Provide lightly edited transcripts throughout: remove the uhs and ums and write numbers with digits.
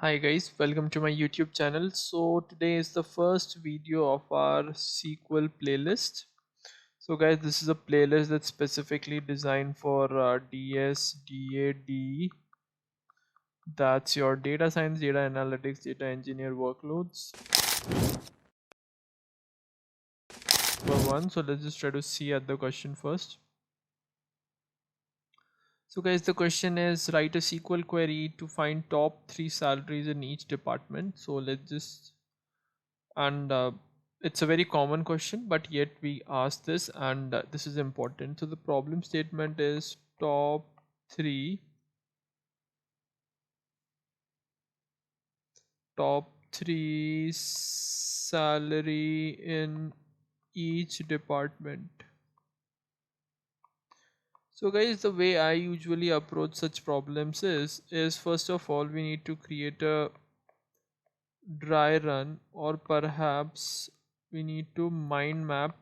Hi guys, welcome to my YouTube channel. So today is the first video of our SQL playlist. So guys, this is a playlist that's specifically designed for DS, DA, DE. That's your data science, data analytics, data engineer workloads for one. So let's just try to see at the question first. So guys, the question is write a SQL query to find top 3 salaries in each department. So let's just and it's a very common question, but yet we ask this, and this is important. So the problem statement is three top three salary in each department. So guys, the way I usually approach such problems is first of all we need to create a dry run, or perhaps we need to mind map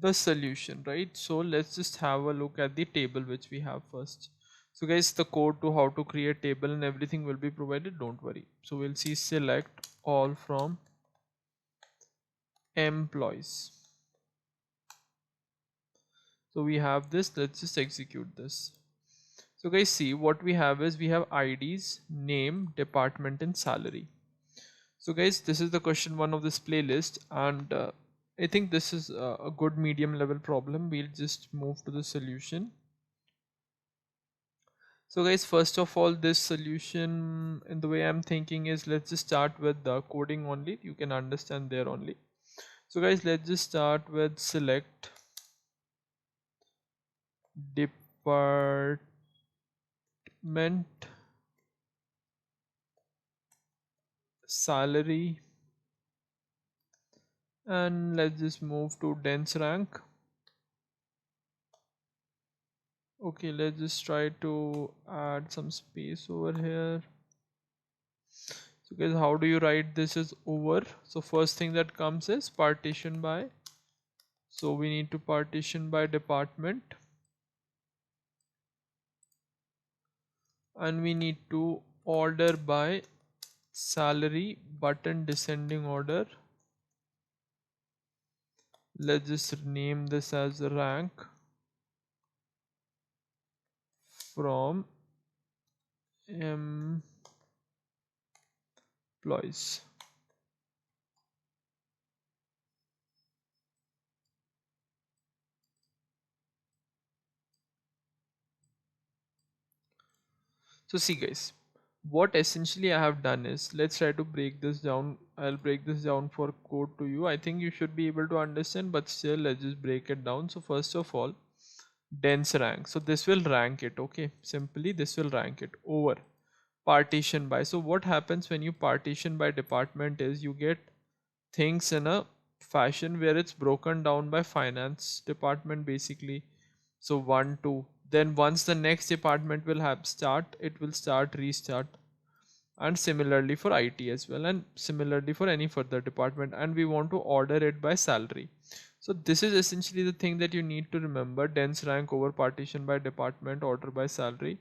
the solution, right? So let's just have a look at the table which we have first. So guys, the code to how to create table and everything will be provided, don't worry. So we'll see select all from employees. So we have this, let's just execute this. So guys, see what we have is we have IDs, name, department and salary. So guys, this is the question one of this playlist, and I think this is a good medium level problem. We'll just move to the solution. So guys, first of all, this solution in the way I'm thinking is, let's just start with the coding only. You can understand there only. So guys, let's just start with select department, salary, and let's just move to dense rank. Okay, let's just try to add some space over here. So guys, how do you write this is over? So first thing that comes is partition by. So we need to partition by department, and we need to order by salary, button descending order. Let's just name this as rank from employees. So see guys, what essentially I have done is, let's try to break this down. I'll break this down for code to you. I think you should be able to understand, but still let's just break it down. So first of all, dense rank. So this will rank it, okay? Simply this will rank it over partition by. So what happens when you partition by department is you get things in a fashion where it's broken down by finance department basically. So 1 2, then once the next department will have start, it will start restart, and similarly for IT as well, and similarly for any further department, and we want to order it by salary. So this is essentially the thing that you need to remember: dense rank over partition by department, order by salary.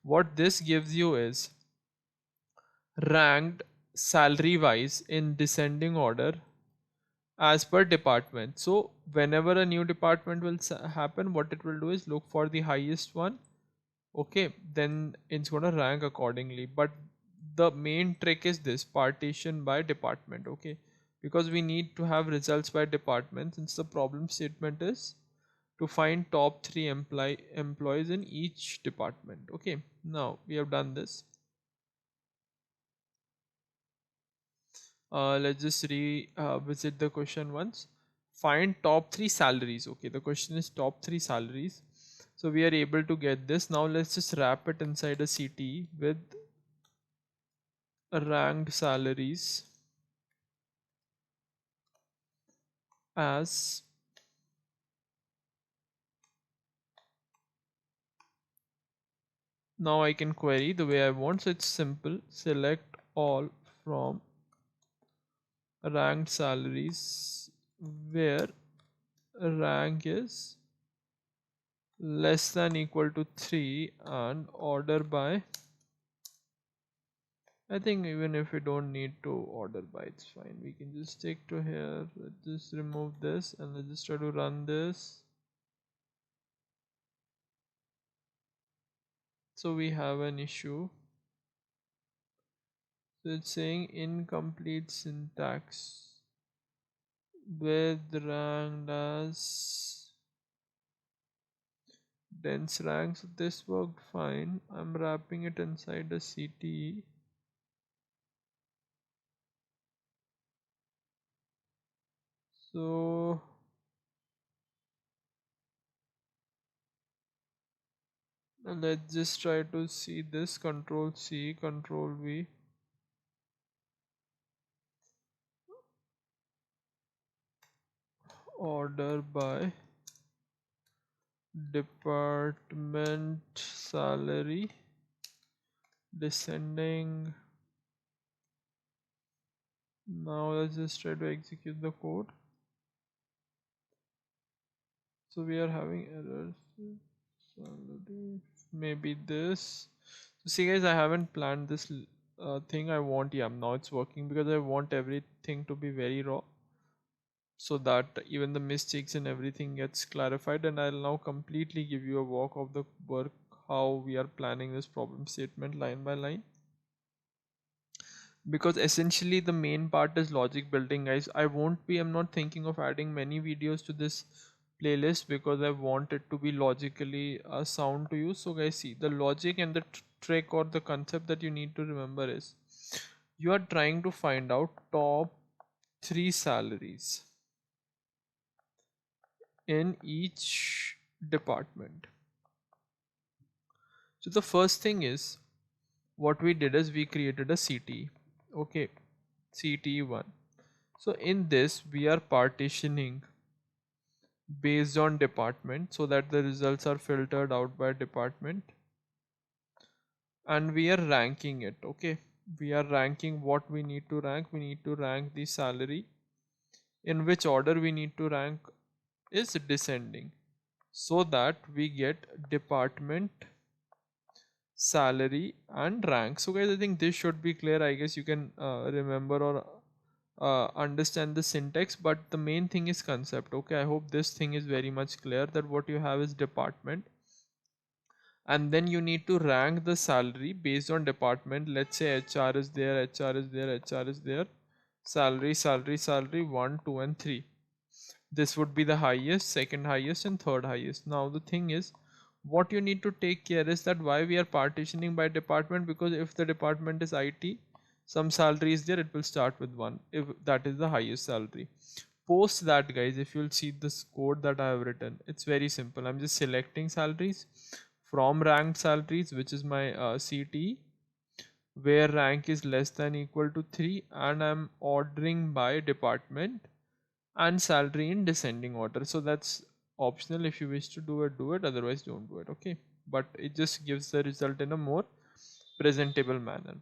What this gives you is ranked salary wise in descending order as per department. So whenever a new department will happen, what it will do is look for the highest one, okay, then it's going to rank accordingly. But the main trick is this partition by department, okay, because we need to have results by department, since the problem statement is to find top 3 employees in each department. Okay, now we have done this. Let's just visit the question once. Find top 3 salaries. Okay, the question is top 3 salaries. So we are able to get this. Now let's just wrap it inside a CT with ranked salaries as now I can query the way I want. So it's simple. Select all from ranked salaries where rank is less than equal to 3 and order by I think even if we don't need to order by, it's fine. We can just stick to here. Let's just remove this and let's just try to run this. So we have an issue. So it's saying incomplete syntax with ranked as dense rank. So this worked fine. I'm wrapping it inside a CT. So let's just try to see this. Control C, Control V. Order by department salary descending. Now let's just try to execute the code. So we are having errors. Salary, maybe this. So see guys, I haven't planned this thing. I want, yeah, now it's working because I want everything to be very raw, so that even the mistakes and everything gets clarified. And I'll now completely give you a walk of the work, how we are planning this problem statement line by line, because essentially the main part is logic building, guys. I'm not thinking of adding many videos to this playlist because I want it to be logically sound to you. So guys, see, the logic and the trick or the concept that you need to remember is you are trying to find out top 3 salaries in each department. So the first thing is, what we did is we created a CT. Okay, CT1. So in this we are partitioning based on department so that the results are filtered out by department, and we are ranking it. Okay, we are ranking what we need to rank. We need to rank the salary. In which order we need to rank is descending, so that we get department, salary and rank. So guys, I think this should be clear. I guess you can remember or understand the syntax, but the main thing is concept. Okay, I hope this thing is very much clear, that what you have is department, and then you need to rank the salary based on department. Let's say HR is there, HR is there, HR is there. Salary, salary, salary 1, 2 and 3. This would be the highest, second highest and third highest. Now the thing is, what you need to take care is that why we are partitioning by department, because if the department is IT, some salary is there, it will start with 1 if that is the highest salary. Post that, guys, if you'll see this code that I have written, it's very simple. I'm just selecting salaries from ranked salaries, which is my CT, where rank is less than equal to 3, and I'm ordering by department and salary in descending order. So that's optional. If you wish to do it, do it, otherwise don't do it. Okay, but it just gives the result in a more presentable manner.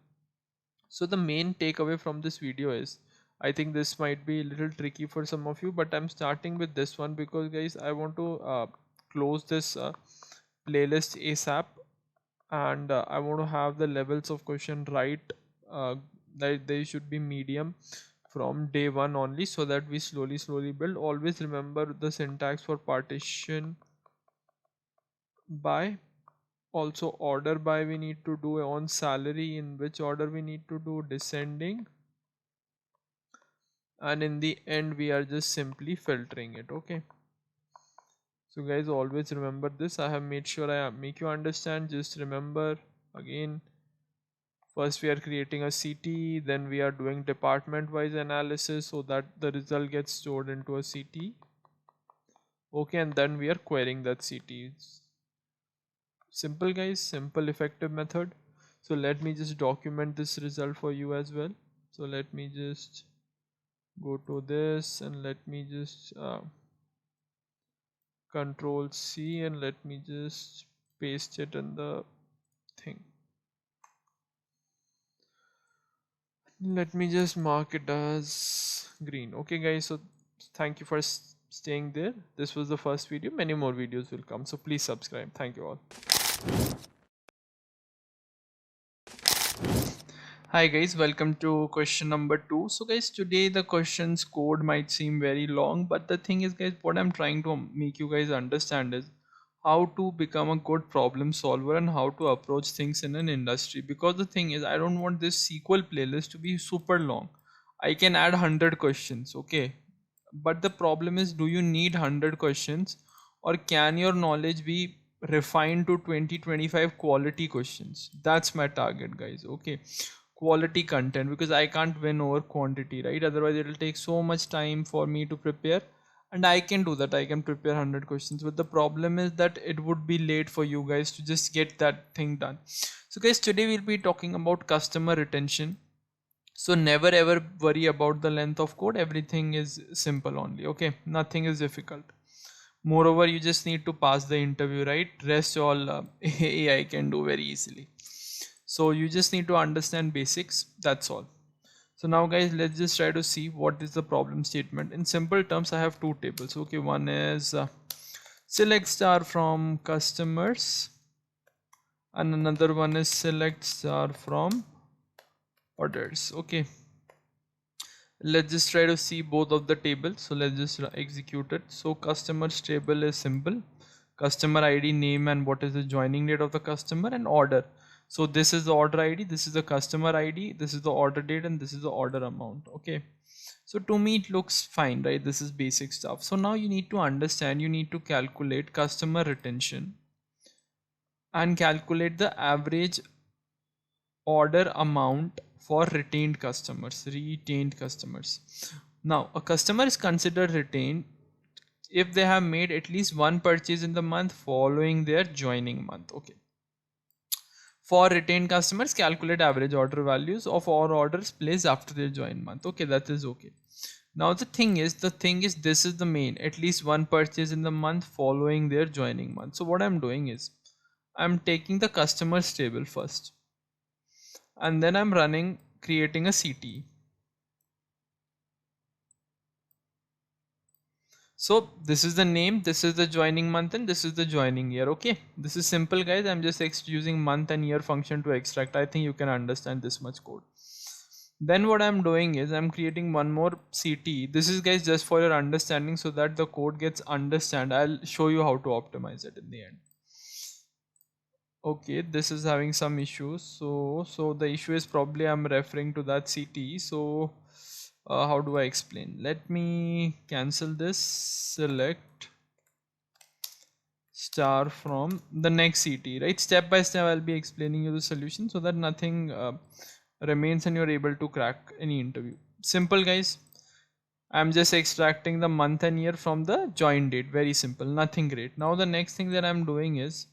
So the main takeaway from this video is, I think this might be a little tricky for some of you, but I'm starting with this one because guys, I want to close this playlist ASAP, and I want to have the levels of question right, that they should be medium from day one only, so that we slowly build. Always remember the syntax for partition by. Also order by we need to do on salary, in which order we need to do descending, and in the end we are just simply filtering it. Okay, so guys, always remember this. I have made sure I make you understand. Just remember again, first we are creating a CT, then we are doing department wise analysis so that the result gets stored into a CT. Okay, and then we are querying that CT. It's simple, guys, simple effective method. So let me just document this result for you as well. So let me just go to this and let me just control C, and let me just paste it in the thing. Let me just mark it as green. Okay guys, so thank you for staying there. This was the first video. Many more videos will come, so please subscribe. Thank you all. Hi guys, welcome to question number 2. So guys, today the questions code might seem very long, but the thing is guys, what I'm trying to make you guys understand is how to become a good problem solver and how to approach things in an industry. Because the thing is, I don't want this SQL playlist to be super long. I can add 100 questions, okay? But the problem is, do you need 100 questions, or can your knowledge be refined to 20-25 quality questions? That's my target guys, okay? Quality content, because I can't win over quantity, right? Otherwise it will take so much time for me to prepare, and I can do that. I can prepare 100 questions, but the problem is that it would be late for you guys to just get that thing done. So guys, today we'll be talking about customer retention. So never ever worry about the length of code. Everything is simple only, okay? Nothing is difficult. Moreover, you just need to pass the interview, right? Rest all AI can do very easily. So you just need to understand basics, that's all. So now guys, let's just try to see what is the problem statement. In simple terms, I have two tables, okay? One is select star from customers, and another one is select star from orders, okay? Let's just try to see both of the tables. So let's just execute it. So customers table is simple: customer ID, name, and what is the joining date of the customer, and order. So this is the order ID, this is the customer ID, this is the order date, and this is the order amount, okay? So to me it looks fine, right? This is basic stuff. So now you need to understand, you need to calculate customer retention and calculate the average order amount for retained customers. Now a customer is considered retained if they have made at least one purchase in the month following their joining month, okay? For retained customers, calculate average order values of all orders placed after their join month, okay? That is okay. Now the thing is this is the main, at least one purchase in the month following their joining month. So what I'm doing is I'm taking the customers table first, and then I'm creating a CT. So this is the name, this is the joining month, and this is the joining year, okay? This is simple guys. I'm just using month and year function to extract. I think you can understand this much code. Then what I'm doing is I'm creating one more CT. This is guys just for your understanding, so that the code gets understand. I'll show you how to optimize it in the end. Okay, this is having some issues. So the issue is probably I'm referring to that CT. So how do I explain? Let me cancel this. Select star from the next CT, right? Step by step I'll be explaining you the solution, so that nothing remains and you're able to crack any interview. Simple guys. I'm just extracting the month and year from the join date. Very simple, nothing great. Now the next thing that I'm doing is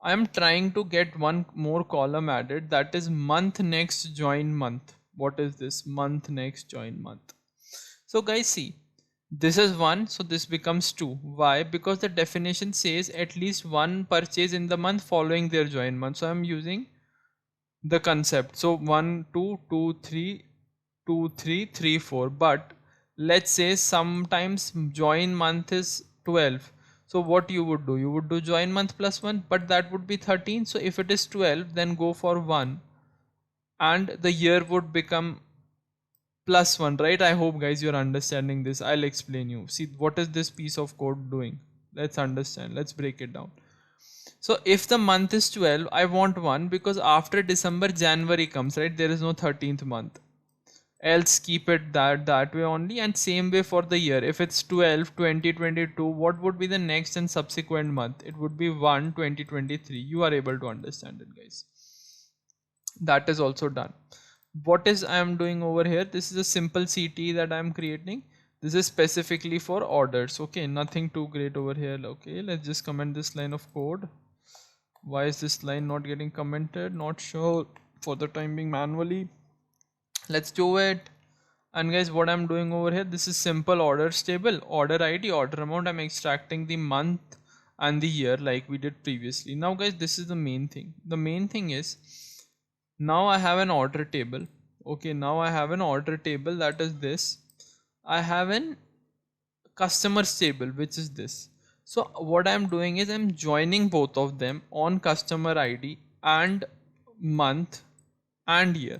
I'm trying to get one more column added, that is month next join month. What is this? Month next join month. So guys, see, this is 1, so this becomes 2. Why? Because the definition says at least one purchase in the month following their join month. So I'm using the concept. So 1 2 2 3 2 3 3 4. But let's say sometimes join month is 12. So what you would do? You would do join month plus 1, but that would be 13. So if it is 12, then go for 1, and the year would become plus 1, right? I hope guys you're understanding this. I'll explain you. See, what is this piece of code doing? Let's understand. Let's break it down. So if the month is 12, I want 1, because after December January comes, right? There is no 13th month. Else keep it that way only. And same way for the year. If it's 12 2022, what would be the next and subsequent month? It would be 1 2023. You are able to understand it guys. That is also done. What is I am doing over here? This is a simple CT that I am creating. This is specifically for orders, okay? Nothing too great over here. Okay, let's just comment this line of code. Why is this line not getting commented? Not sure. For the time being, manually, let's do it. And guys, what I'm doing over here, this is simple orders table, order ID, order amount. I'm extracting the month and the year like we did previously. Now guys, this is the main thing. The main thing is, now I have an order table. Okay, now I have an order table, that is this. I have an customers table, which is this. So what I'm doing is I'm joining both of them on customer ID and month and year.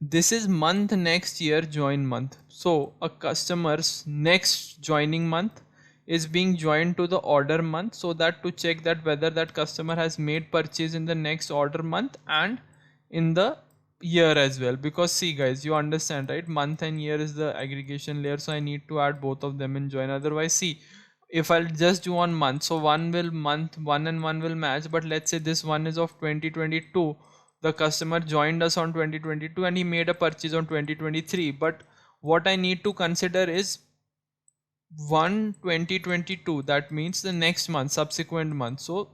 This is month, next year, join month. So a customer's next joining month is being joined to the order month, so that to check that whether that customer has made purchase in the next order month and in the year as well. Because see guys, you understand, right? Month and year is the aggregation layer, so I need to add both of them in join. Otherwise, see, if I'll just do one month, so one will month one and one will match, but let's say this one is of 2022, the customer joined us on 2022 and he made a purchase on 2023, but what I need to consider is 1 2022, that means the next month, subsequent month, so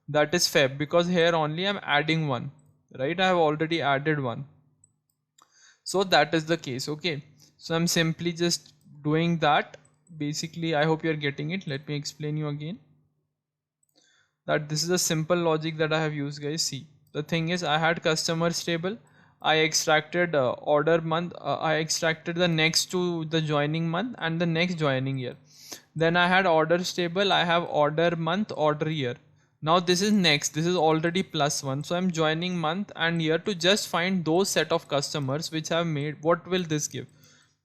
that is Feb, because here only I'm adding one, right? I have already added one, so that is the case. Okay, so I'm simply just doing that. Basically, I hope you're getting it. Let me explain you again that this is a simple logic that I have used, guys. See, the thing is, I had customers table, I extracted order month, I extracted the next to the joining month and the next joining year. Then I had orders table, I have order month, order year. Now this is next, this is already plus one, so I'm joining month and year to just find those set of customers which have made. What will this give?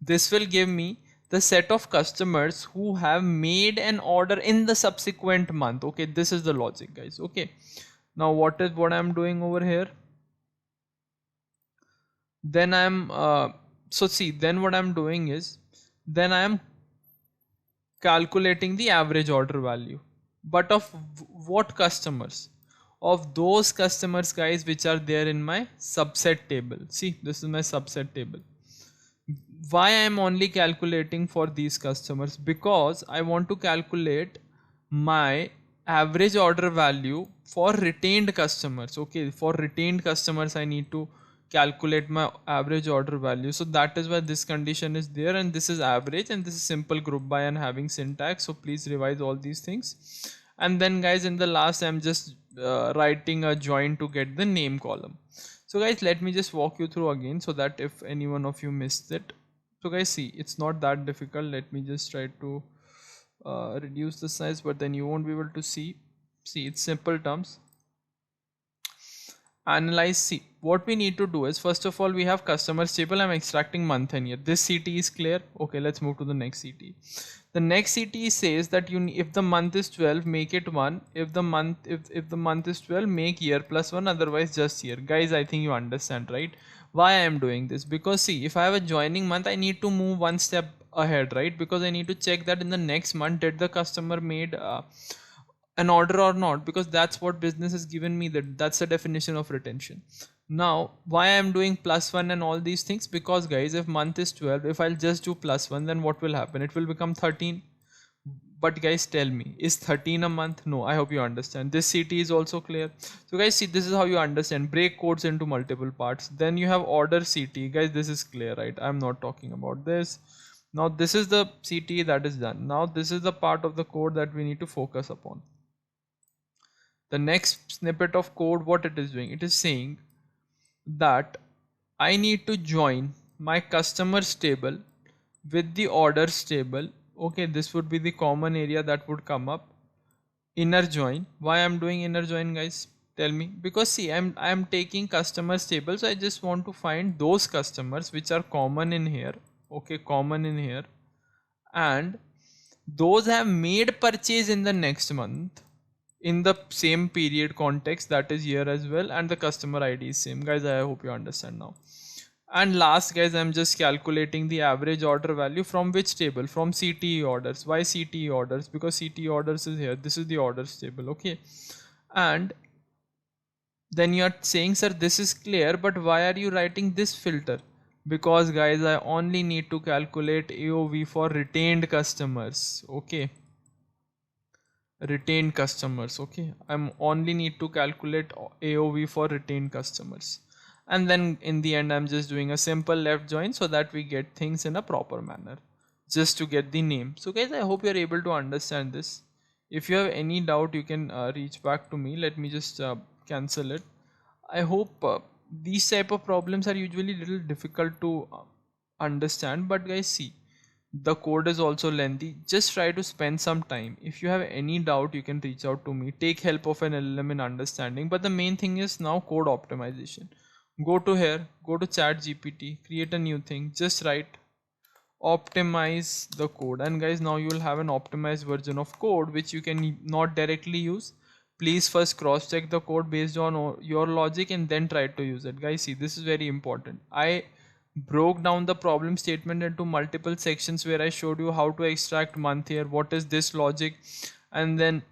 This will give me the set of customers who have made an order in the subsequent month. Okay, this is the logic, guys. Okay, now what I'm doing over here? Then I'm so see, then what I'm doing is, then I am calculating the average order value, but of what customers? Of those customers, guys, which are there in my subset table. See, this is my subset table. Why I am only calculating for these customers? Because I want to calculate my average order value for retained customers. Okay, for retained customers I need to calculate my average order value, so that is why this condition is there, and this is average, and this is simple group by and having syntax. So please revise all these things. And then guys, in the last I'm just writing a join to get the name column. So guys, let me just walk you through again, so that if any one of you missed it. So guys, see, it's not that difficult. Let me just try to reduce the size, but then you won't be able to see, it's simple terms. Analyze. See, what we need to do is, first of all, we have customers table. I'm extracting month and year. This CT is clear. Okay, let's move to the next CT. The next CT says that if the month is 12, make it 1. If the month is 12, make year plus 1, otherwise just year. Guys, I think you understand, right? Why I am doing this? Because see, if I have a joining month, I need to move one step ahead, right? Because I need to check that in the next month did the customer made an order or not, because that's what business has given me, that's the definition of retention. Now why I am doing plus 1 and all these things? Because guys, if month is 12, if I'll just do plus 1, then what will happen? It will become 13. But guys, tell me, is 13 a month? No. I hope you understand. This CT is also clear. So guys, see, this is how you understand. Break codes into multiple parts. Then you have order CT. Guys, this is clear, right? I'm not talking about this. Now this is the CT that is done. Now this is the part of the code that we need to focus upon. The next snippet of code, what it is doing, it is saying that I need to join my customers table with the orders table. Okay, this would be the common area that would come up. Inner join. Why I'm doing inner join, guys? Tell me. Because see, I'm taking customers table, so I just want to find those customers which are common in here. Okay, common in here, and those have made purchase in the next month in the same period context, that is year as well, and the customer ID is same. Guys, I hope you understand now. And last, guys, I'm just calculating the average order value from which table? From CTE orders. Why CTE orders? Because CTE orders is here. This is the orders table. Okay, and then you are saying, sir, this is clear, but why are you writing this filter? Because guys, I only need to calculate AOV for retained customers. Okay, retained customers. Okay, I'm only need to calculate AOV for retained customers, and then in the end I'm just doing a simple left join so that we get things in a proper manner, just to get the name. So guys, I hope you're able to understand this. If you have any doubt, you can reach back to me. Let me just cancel it. I hope these type of problems are usually little difficult to understand, but guys, see, The code is also lengthy. Just try to spend some time. If you have any doubt, you can reach out to me, take help of an LLM in understanding. But the main thing is now code optimization. Go to here, go to chat GPT, create a new thing, just write optimize the code, and guys, now you will have an optimized version of code which you can not directly use. Please first cross check the code based on your logic and then try to use it. Guys, see, this is very important. I broke down the problem statement into multiple sections where I showed you how to extract month here, what is this logic, and then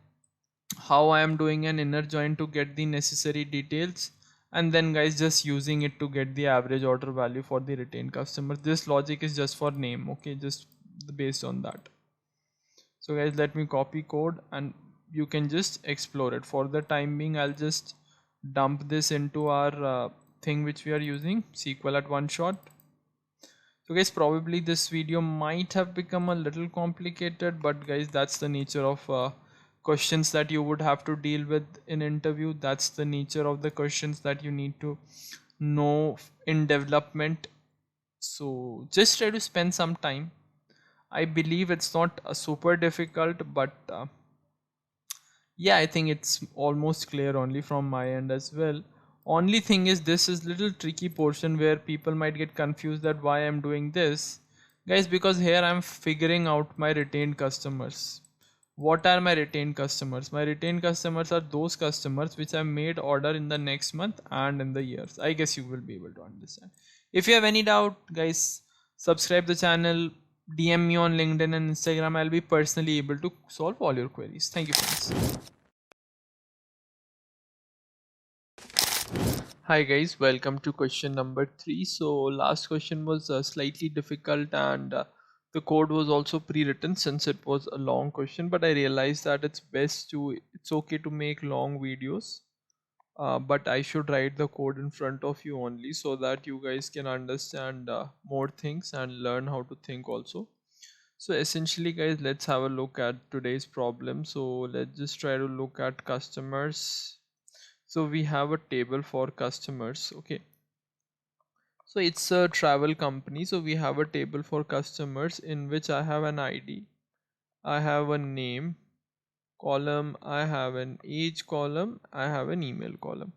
how I am doing an inner join to get the necessary details, and then guys just using it to get the average order value for the retained customer. This logic is just for name, okay, just based on that. So guys, let me copy code and you can just explore it. For the time being, I'll just dump this into our thing which we are using, SQL at one shot. So guys, probably this video might have become a little complicated, but guys, that's the nature of questions that you would have to deal with in interview. That's the nature of the questions that you need to know in development. So just try to spend some time. I believe it's not super difficult, but yeah, I think it's almost clear only from my end as well. Only thing is, this is little tricky portion where people might get confused that why I'm doing this, guys, because here I'm figuring out my retained customers. What are my retained customers? My retained customers are those customers which I made order in the next month and in the years. I guess you will be able to understand. If you have any doubt, guys, subscribe the channel, DM me on LinkedIn and Instagram. I'll be personally able to solve all your queries. Thank you, friends. Hi guys, welcome to question number 3. So last question was slightly difficult, and the code was also pre-written since it was a long question, but I realized that it's okay to make long videos, but I should write the code in front of you only so that you guys can understand more things and learn how to think also. So essentially guys, let's have a look at today's problem. So let's just try to look at customers. So we have a table for customers, okay. So it's a travel company, so we have a table for customers in which I have an ID, I have a name column, I have an age column, I have an email column.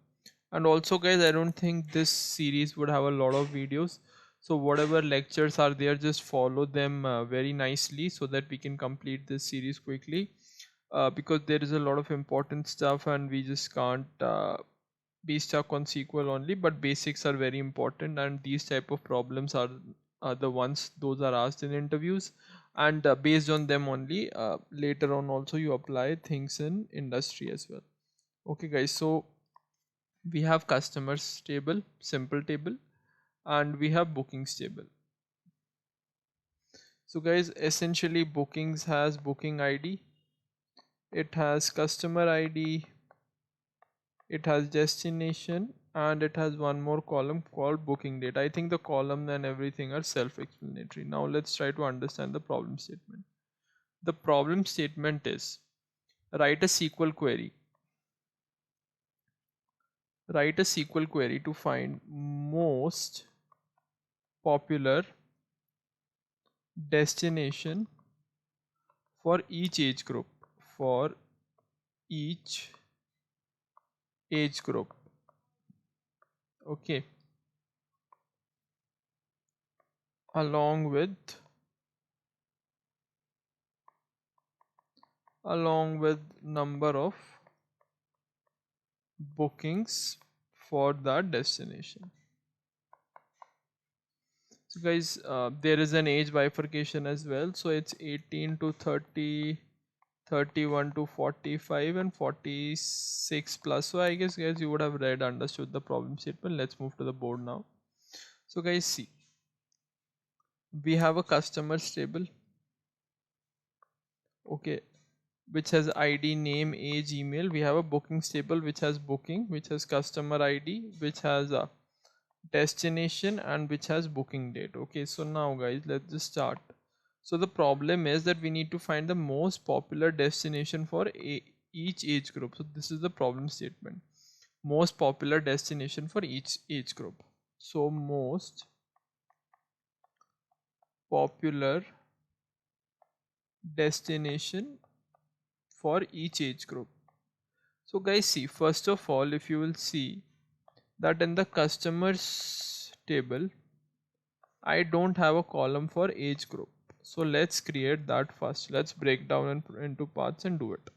And also guys, I don't think this series would have a lot of videos, so whatever lectures are there, just follow them very nicely so that we can complete this series quickly, because there is a lot of important stuff and we just can't be stuck on SQL only. But basics are very important, and these type of problems are the ones those are asked in interviews, and based on them only later on also you apply things in industry as well. Okay guys, so we have customers table, simple table, and we have bookings table. So guys, essentially bookings has booking ID, it has customer ID, it has destination, and it has one more column called booking date. I think the column and everything are self-explanatory. Now let's try to understand the problem statement. The problem statement is, write a SQL query. Write a SQL query to find most popular destination for each age group. For each age group. Okay. Along with number of bookings for that destination. So guys, there is an age bifurcation as well, so it's 18 to 30, 31 to 45, and 46 plus. So I guess guys, you would have read, understood the problem statement. Let's move to the board now. So guys, see, we have a customers table, okay, which has ID, name, age, email. We have a bookings table which has booking, which has customer ID, which has a destination, and which has booking date. Okay, so now guys, let's just start. So the problem is that we need to find the most popular destination for each age group. So this is the problem statement, most popular destination for each age group. So most popular destination for each age group. So guys, see, first of all, if you will see that in the customers table, I don't have a column for age group. So let's create that first. Let's break down into parts and do it.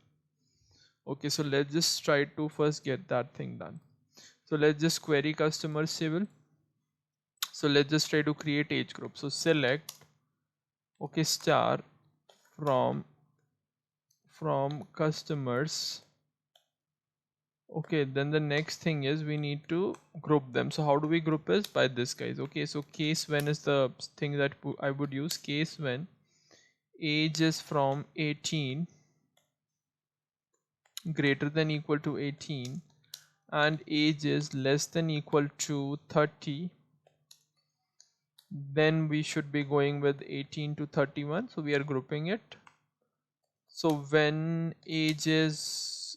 Okay, so let's just try to first get that thing done. So let's just query customers table. So let's just try to create age group. So select, okay, star from customers. Okay, then the next thing is we need to group them. So how do we group is by this, guys? Okay, so case when is the thing that I would use. Case when age is from 18 greater than equal to 18 and age is less than equal to 30, then we should be going with 18 to 31. So we are grouping it. So when age is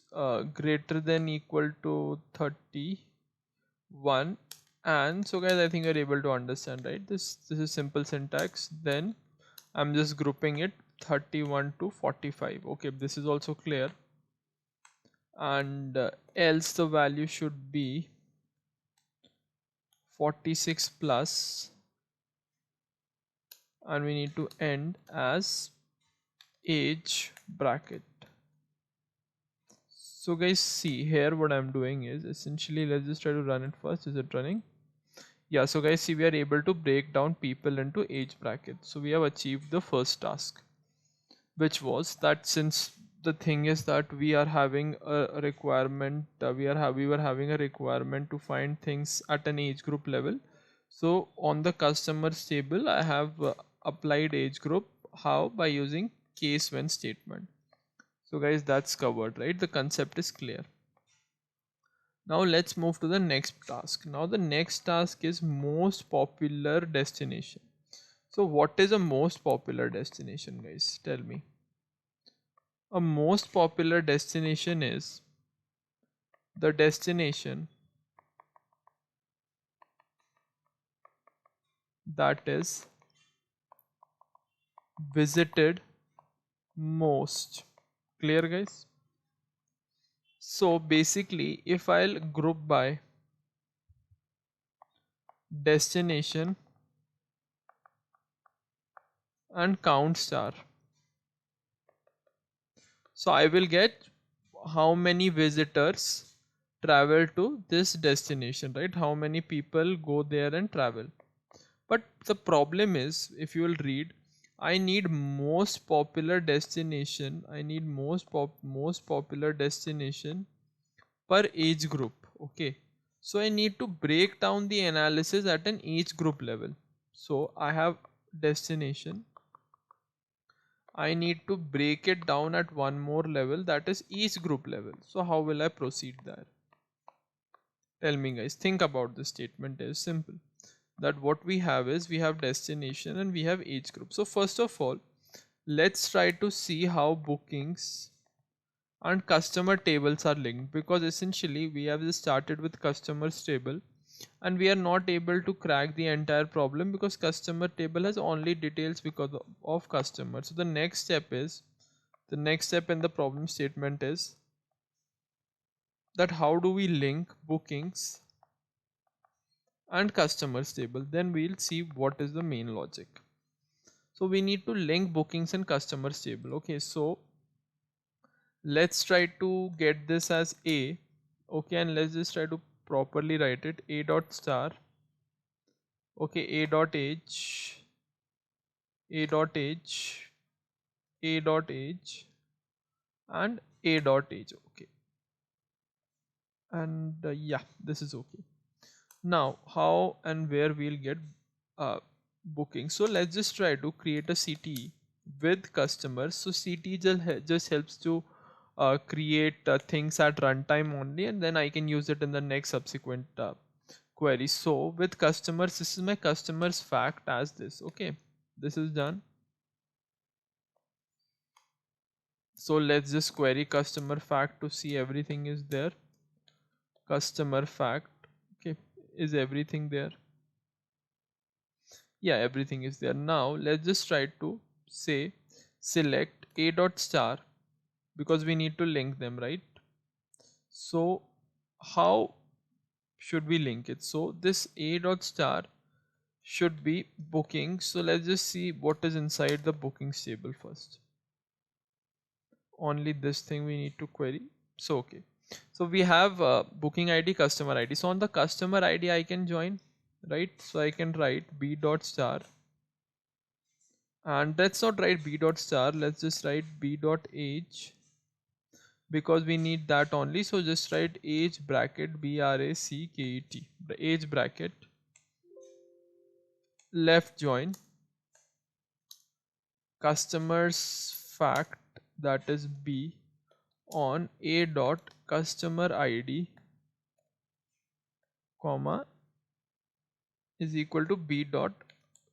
greater than equal to 31, and so guys, I think you're able to understand, right? This is simple syntax. Then I'm just grouping it 31 to 45. Okay, this is also clear. And else the value should be 46 plus, and we need to end as age bracket. So guys, see here what I'm doing is essentially, let's just try to run it first. Is it running? Yeah, so guys, see, we are able to break down people into age brackets. So we have achieved the first task, which was that since the thing is that we are having a requirement, we were having a requirement to find things at an age group level. So on the customers table, I have applied age group. How? By using case when statement. So guys, that's covered, right? The concept is clear. Now let's move to the next task. Now the next task is most popular destination. So what is a most popular destination, guys? Tell me. A most popular destination is the destination that is visited most. Clear, guys? So basically, if I'll group by destination and count star, so I will get how many visitors travel to this destination, right? How many people go there and travel. But the problem is, if you will read, I need most popular destination. I need most popular destination per age group. Okay. So I need to break down the analysis at an age group level. So I have destination. I need to break it down at one more level, that is age group level. So how will I proceed there? Tell me, guys. Think about this statement. Is simple. That what we have is we have destination and we have age group. So first of all, let's try to see how bookings and customer tables are linked, because essentially we have just started with customers table and we are not able to crack the entire problem because customer table has only details because of customer. So the next step in the problem statement is that how do we link bookings and customers table. Then we'll see what is the main logic. So we need to link bookings and customers table. Okay, so let's try to get this as a. Okay, and let's just try to properly write it. A dot star. Okay, a dot age, a dot age, a dot age, and a dot age. Okay, and yeah, this is okay. Now how and where we'll get booking. So let's just try to create a CT with customers. So CT just helps to create things at runtime only, and then I can use it in the next subsequent query. So with customers, this is my customers fact as this. Okay, this is done. So let's just query customer fact to see everything is there. Customer fact. Okay, is everything there? Yeah, everything is there. Now let's just try to say select a dot star, because we need to link them, right? So how should we link it? So this a dot star should be booking. So let's just see what is inside the bookings table first. Only this thing we need to query. So okay, so we have booking ID, customer ID. So on the customer ID I can join, right? So I can write b dot star, and let's not write b dot star, let's just write b dot age, because we need that only. So just write age bracket bracket, the age bracket, left join customers fact, that is b, on a dot customer id, comma, is equal to b dot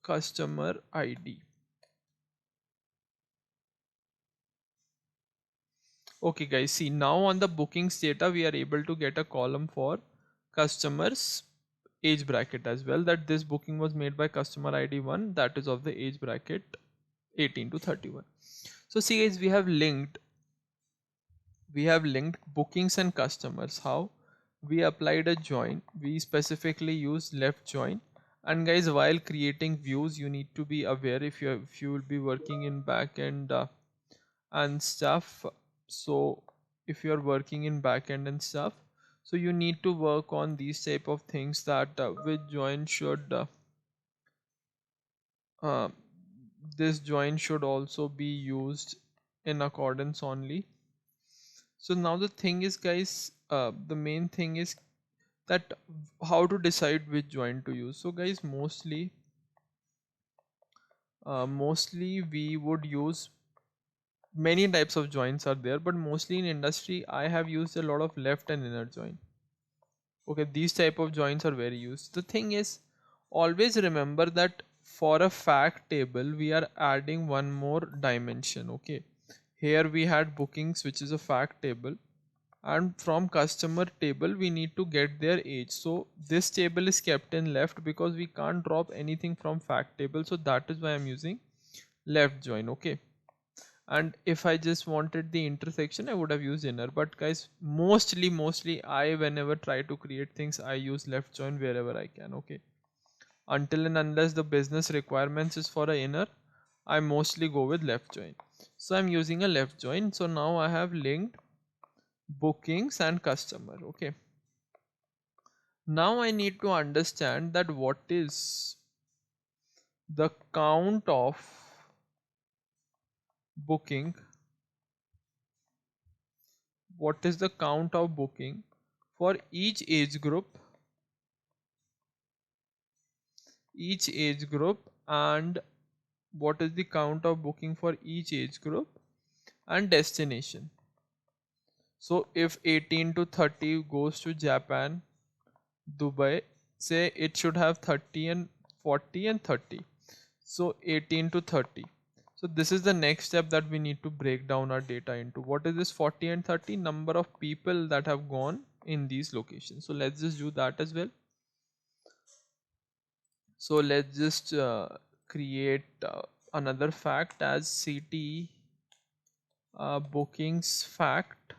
customer id. Okay guys, see now on the bookings data we are able to get a column for customers age bracket as well, that this booking was made by customer id 1, that is of the age bracket 18 to 31. So see guys, we have linked bookings and customers. How? We applied a join, we specifically use left join. And guys, while creating views you need to be aware, if you will be working in backend and stuff, so if you're working in backend and stuff, so you need to work on these type of things, that which join should uh, this join should also be used in accordance only. So now the thing is guys, the main thing is that how to decide which join to use. So guys, mostly we would use, many types of joins are there, but mostly in industry I have used a lot of left and inner join. Okay, these type of joins are very used. The thing is, always remember that for a fact table we are adding one more dimension. Okay, here we had bookings, which is a fact table, and from customer table we need to get their age. So this table is kept in left because we can't drop anything from fact table, so that is why I'm using left join. Okay, and if I just wanted the intersection I would have used inner, but guys, mostly I, whenever try to create things, I use left join wherever I can. Okay, until and unless the business requirements is for a inner, I mostly go with left join. So I'm using a left join. So now I have linked bookings and customer. Okay, now I need to understand that what is the count of booking, what is the count of booking for each age group, and what is the count of booking for each age group and destination. So if 18 to 30 goes to Japan, Dubai, say it should have 30 and 40 and 30. So 18 to 30. So this is the next step that we need to break down our data into. What is this 40 and 30? Number of people that have gone in these locations. So let's just do that as well. So let's just create another fact as city bookings fact.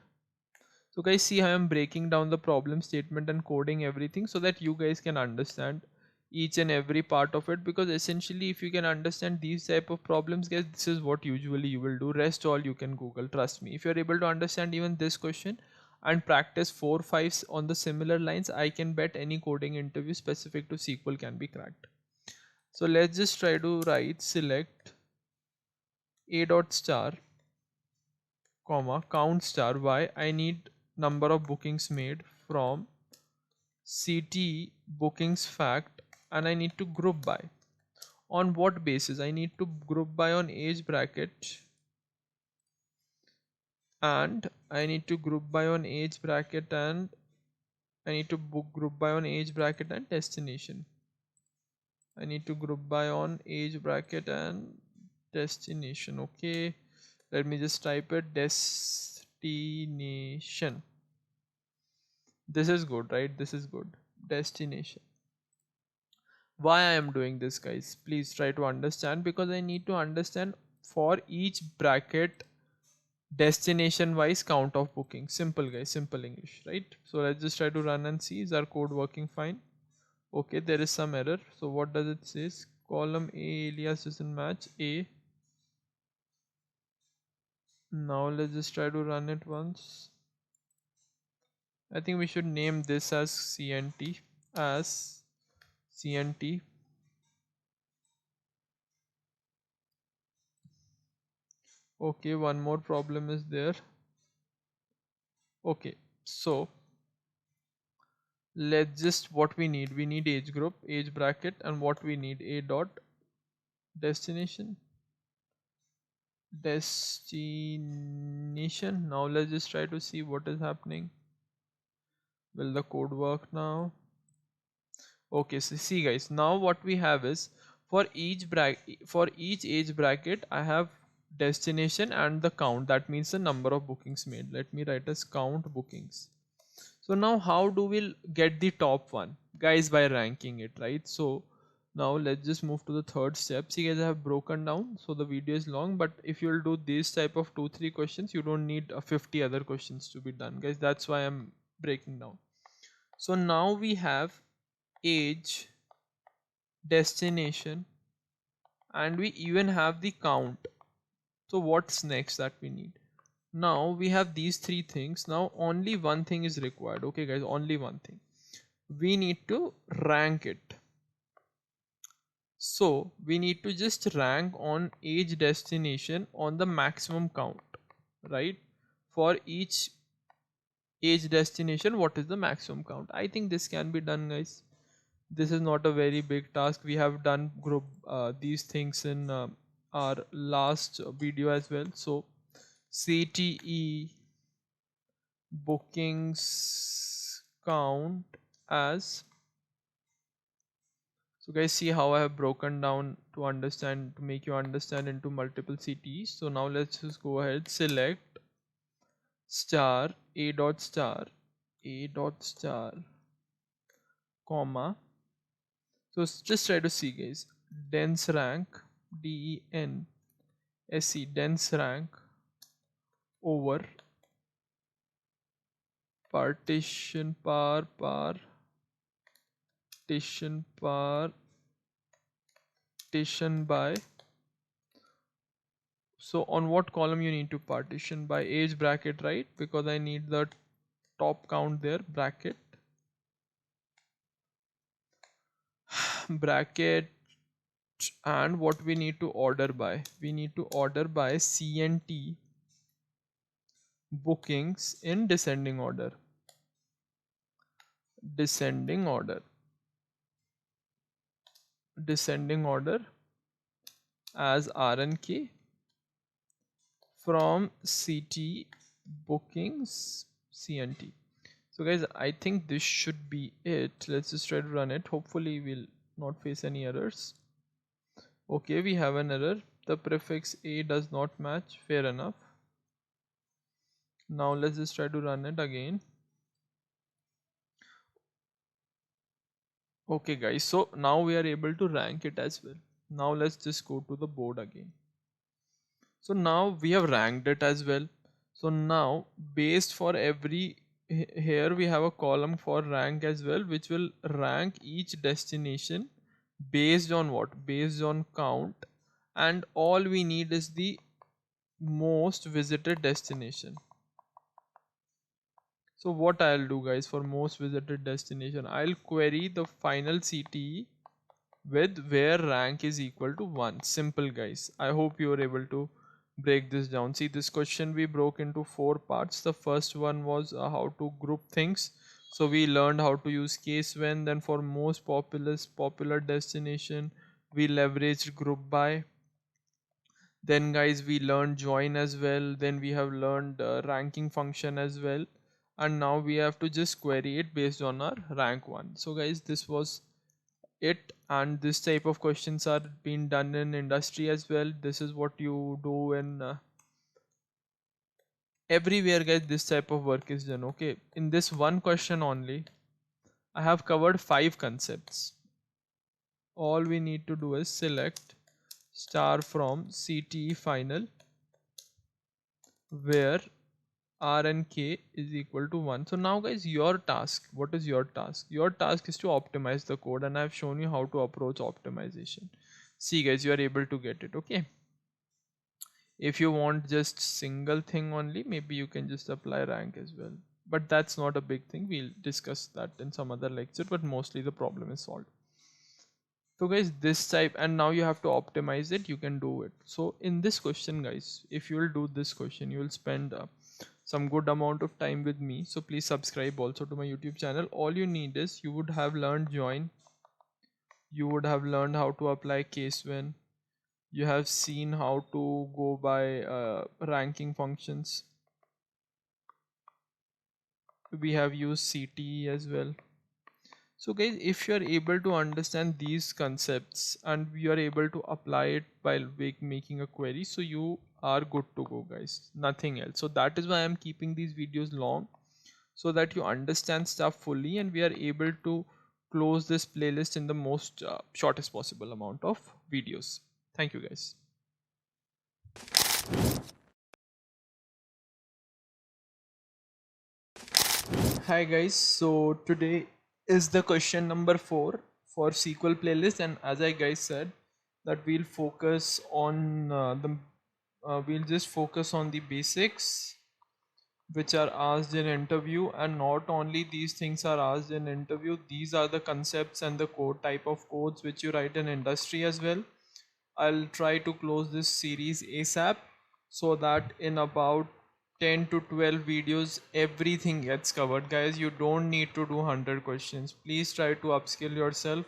So guys, see how I'm breaking down the problem statement and coding everything so that you guys can understand each and every part of it, because essentially if you can understand these type of problems guys, this is what usually you will do. Rest all you can Google, trust me. If you're able to understand even this question and practice 4 5s on the similar lines, I can bet any coding interview specific to SQL can be cracked. So let's just try to write select a dot star, comma, count star. Why? I need number of bookings made from CT bookings fact, and I need to group by. On what basis? I need to group by on age bracket, and I need to group by on age bracket, and I need to group by on age bracket and destination. I need to group by on age bracket and destination. Okay, let me just type it, destination. This is good, right? This is good. Destination. Why I am doing this guys, please try to understand, because I need to understand for each bracket destination wise count of booking. Simple guys, simple English, right? So let's just try to run and see, is our code working fine? Okay, there is some error. So what does it say? Column A alias doesn't match A. Now let's just try to run it once. I think we should name this as CNT, as CNT. Okay, one more problem is there. Okay, so let's just, what we need age group, age bracket, and what we need, a dot destination. Now let's just try to see what is happening. Will the code work now? Okay, so see guys, now what we have is, for each age bracket I have destination and the count, that means the number of bookings made. Let me write as count bookings. So now how do we get the top one? Guys, by ranking it, right? So now let's just move to the third step. See guys, I have broken down, so the video is long, but if you'll do this type of 2-3 questions, you don't need 50 other questions to be done, guys. That's why I'm breaking down. So now we have age, destination, and we even have the count. So what's next that we need? Now we have these three things. Now only one thing is required. Okay guys, only one thing. We need to rank it. So we need to just rank on age destination on the maximum count, right? For each age destination, what is the maximum count? I think this can be done, guys. This is not a very big task. We have done group these things in our last video as well. So CTE bookings count as, so guys, see how I have broken down to understand, to make you understand into multiple CTEs. So now let's just go ahead, select star a dot star comma. So just try to see guys, dense rank, DENSE, dense rank over partition partition by. So on what column you need to partition? By age bracket, right? Because I need the top count there, bracket bracket. And what we need to order by, we need to order by CNT bookings in descending order, descending order descending order as RNK from CT bookings CNT. So guys, I think this should be it. Let's just try to run it. Hopefully we'll not face any errors. Okay, we have an error. The prefix A does not match. Fair enough. Now let's just try to run it again. Okay guys, so now we are able to rank it as well. Now let's just go to the board again. So now we have ranked it as well. So now based for every, here we have a column for rank as well, which will rank each destination based on what? Based on count, and all we need is the most visited destination. So what I'll do guys, for most visited destination, I'll query the final CTE with where rank is equal to 1. Simple guys. I hope you are able to break this down. See, this question we broke into 4 parts. The first one was how to group things. So we learned how to use case when. Then for most popular destination, we leveraged group by. Then guys, we learned join as well. Then we have learned ranking function as well, and now we have to just query it based on our rank 1. So guys, this was it, and this type of questions are being done in industry as well. This is what you do in everywhere guys. This type of work is done. Okay, in this one question only I have covered 5 concepts. All we need to do is select star from CTE final where R and K is equal to 1. So now guys, your task, what is your task? Your task is to optimize the code, and I've shown you how to approach optimization. See guys, you are able to get it. Okay, if you want just single thing only, maybe you can just apply rank as well, but that's not a big thing. We'll discuss that in some other lecture, but mostly the problem is solved. So guys, this type, and now you have to optimize it. You can do it. So in this question guys, if you will do this question, you will spend some good amount of time with me. So please subscribe also to my YouTube channel. All you need is, you would have learned join, you would have learned how to apply case when, you have seen how to go by ranking functions, we have used CTE as well. So guys, if you are able to understand these concepts and you are able to apply it while making a query, so you are good to go guys, nothing else. So that is why I'm keeping these videos long, so that you understand stuff fully, and we are able to close this playlist in the most shortest possible amount of videos. Thank you guys. Hi guys, so today is the question number 4 for SQL playlist, and as I guys said that we'll focus on we'll just focus on the basics which are asked in interview, and not only these things are asked in interview, these are the concepts and the code type of codes which you write in industry as well. I'll try to close this series ASAP, so that in about 10 to 12 videos everything gets covered guys. You don't need to do 100 questions. Please try to upskill yourself.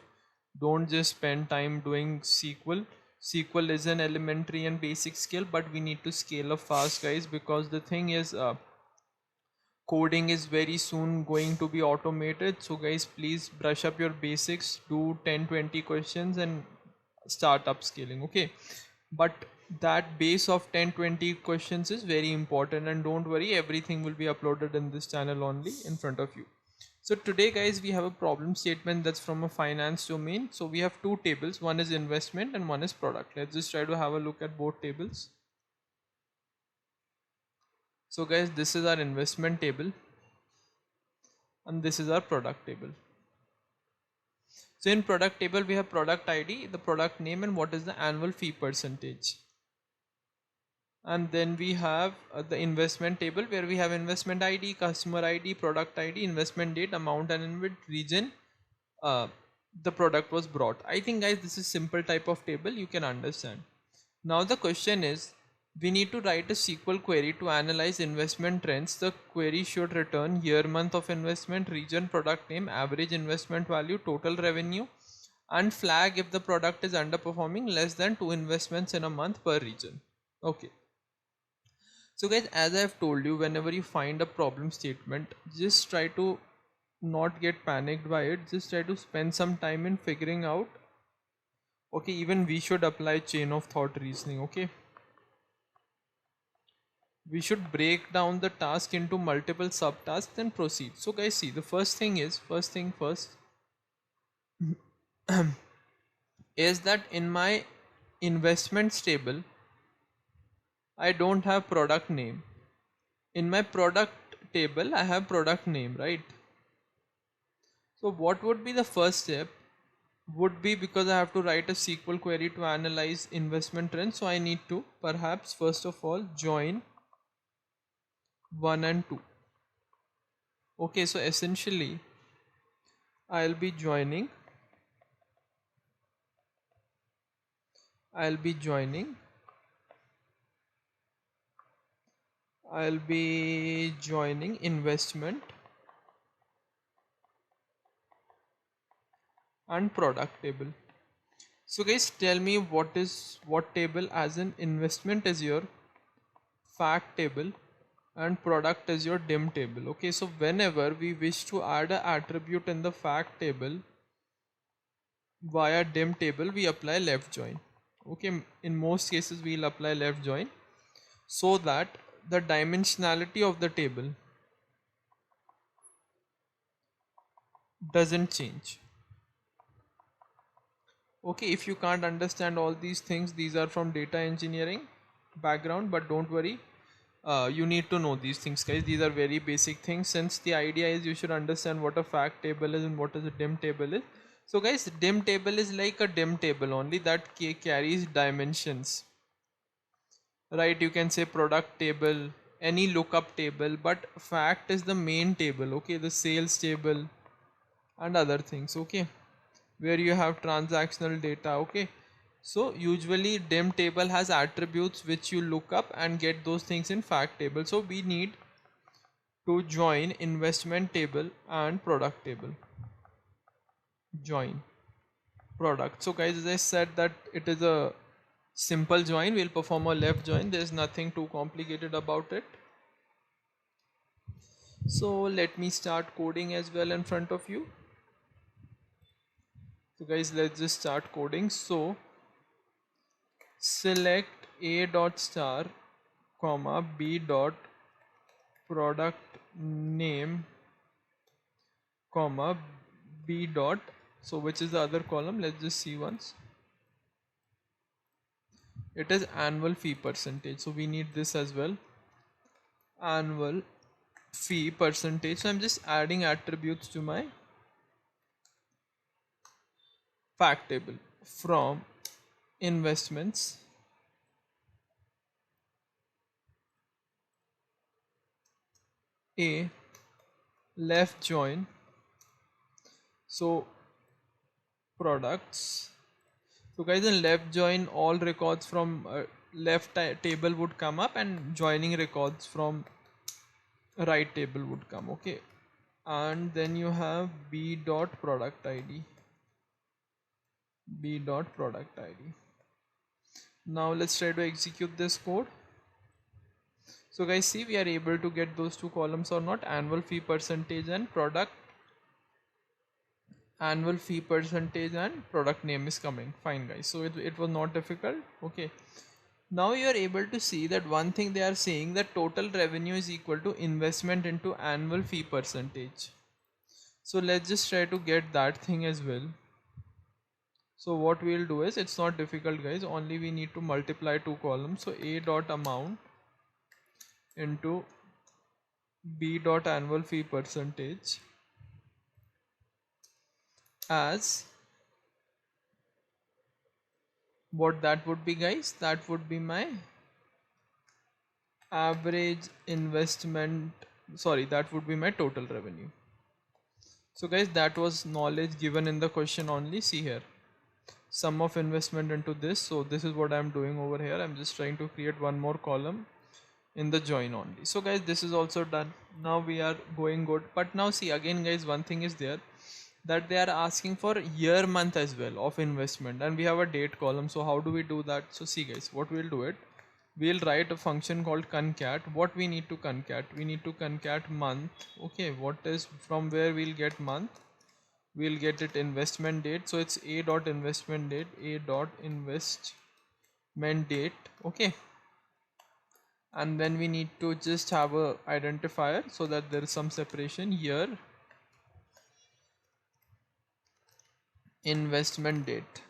Don't just spend time doing SQL. SQL is an elementary and basic skill, but we need to scale up fast guys, because the thing is coding is very soon going to be automated. So guys, please brush up your basics, do 10-20 questions and start upscaling. Okay, but that base of 10-20 questions is very important, and don't worry, everything will be uploaded in this channel only in front of you. So today guys, we have a problem statement that's from a finance domain. So we have two tables, one is investment and one is product. Let's just try to have a look at both tables. So guys, this is our investment table and this is our product table. So in product table, we have product ID, the product name, and what is the annual fee percentage. And then we have the investment table, where we have investment ID, customer ID, product ID, investment date, amount, and in which region uh, the product was brought. I think guys, this is simple type of table, you can understand. Now the question is, we need to write a SQL query to analyze investment trends. The query should return year, month of investment, region, product name, average investment value, total revenue, and flag if the product is underperforming less than 2 investments in a month per region. Okay. So guys, as I have told you, whenever you find a problem statement, just try to not get panicked by it. Just try to spend some time in figuring out. Okay, even we should apply chain of thought reasoning. Okay, we should break down the task into multiple subtasks and proceed. So guys, see, the first thing is, first thing first, is that in my investments table I don't have product name. In my product table I have product name, right? So what would be the first step? Would be, because I have to write a SQL query to analyze investment trends, so I need to perhaps first of all join 1 and 2. Okay, so essentially I'll be joining I'll be joining I'll be joining investment and product table. So guys, tell me what table, as in investment is your fact table and product is your dim table. Okay, so whenever we wish to add an attribute in the fact table via dim table, we apply left join. Okay, in most cases we'll apply left join, so that the dimensionality of the table doesn't change. Okay, if you can't understand all these things, these are from data engineering background, but don't worry. You need to know these things, guys. These are very basic things, since the idea is you should understand what a fact table is and what is a dim table is. So guys, dim table is like a dim table only that carries dimensions, right? You can say product table, any lookup table, but fact is the main table, okay, the sales table and other things, okay, where you have transactional data, okay. So usually dim table has attributes which you look up and get those things in fact table. So we need to join investment table and product table. Join product. So guys, as I said that it is a simple join, we'll perform a left join, there's nothing too complicated about it. So let me start coding as well in front of you. So guys, let's just start coding. So select a dot star comma b dot product name comma b dot, so which is the other column, let's just see once. It is annual fee percentage, so we need this as well, annual fee percentage. So I'm just adding attributes to my fact table from investments a left join, so products. So guys, in left join, all records from left table would come up, and joining records from right table would come, okay. And then you have b dot product id, b dot product id. Now let's try to execute this code. So guys, see, we are able to get those two columns or not, annual fee percentage and product, annual fee percentage and product name is coming. Fine guys, so it was not difficult, okay. Now you are able to see that one thing they are saying, that total revenue is equal to investment into annual fee percentage. So let's just try to get that thing as well. So what we'll do is, it's not difficult guys, only we need to multiply two columns. So a dot amount into b dot annual fee percentage as, what that would be guys, that would be my average investment, sorry, that would be my total revenue. So guys, that was knowledge given in the question only. See here, sum of investment into this. So this is what I'm doing over here, I'm just trying to create one more column in the join only. So guys, this is also done. Now we are going good. But now see, again guys, one thing is there, that they are asking for year month as well of investment, and we have a date column. So how do we do that? So see guys, what we'll do it, we'll write a function called concat. What we need to concat, we need to concat month, okay. What is, from where we'll get month, we'll get it investment date. So it's a dot investment date, a dot investment date, okay. And then we need to just have a identifier so that there is some separation, year investment date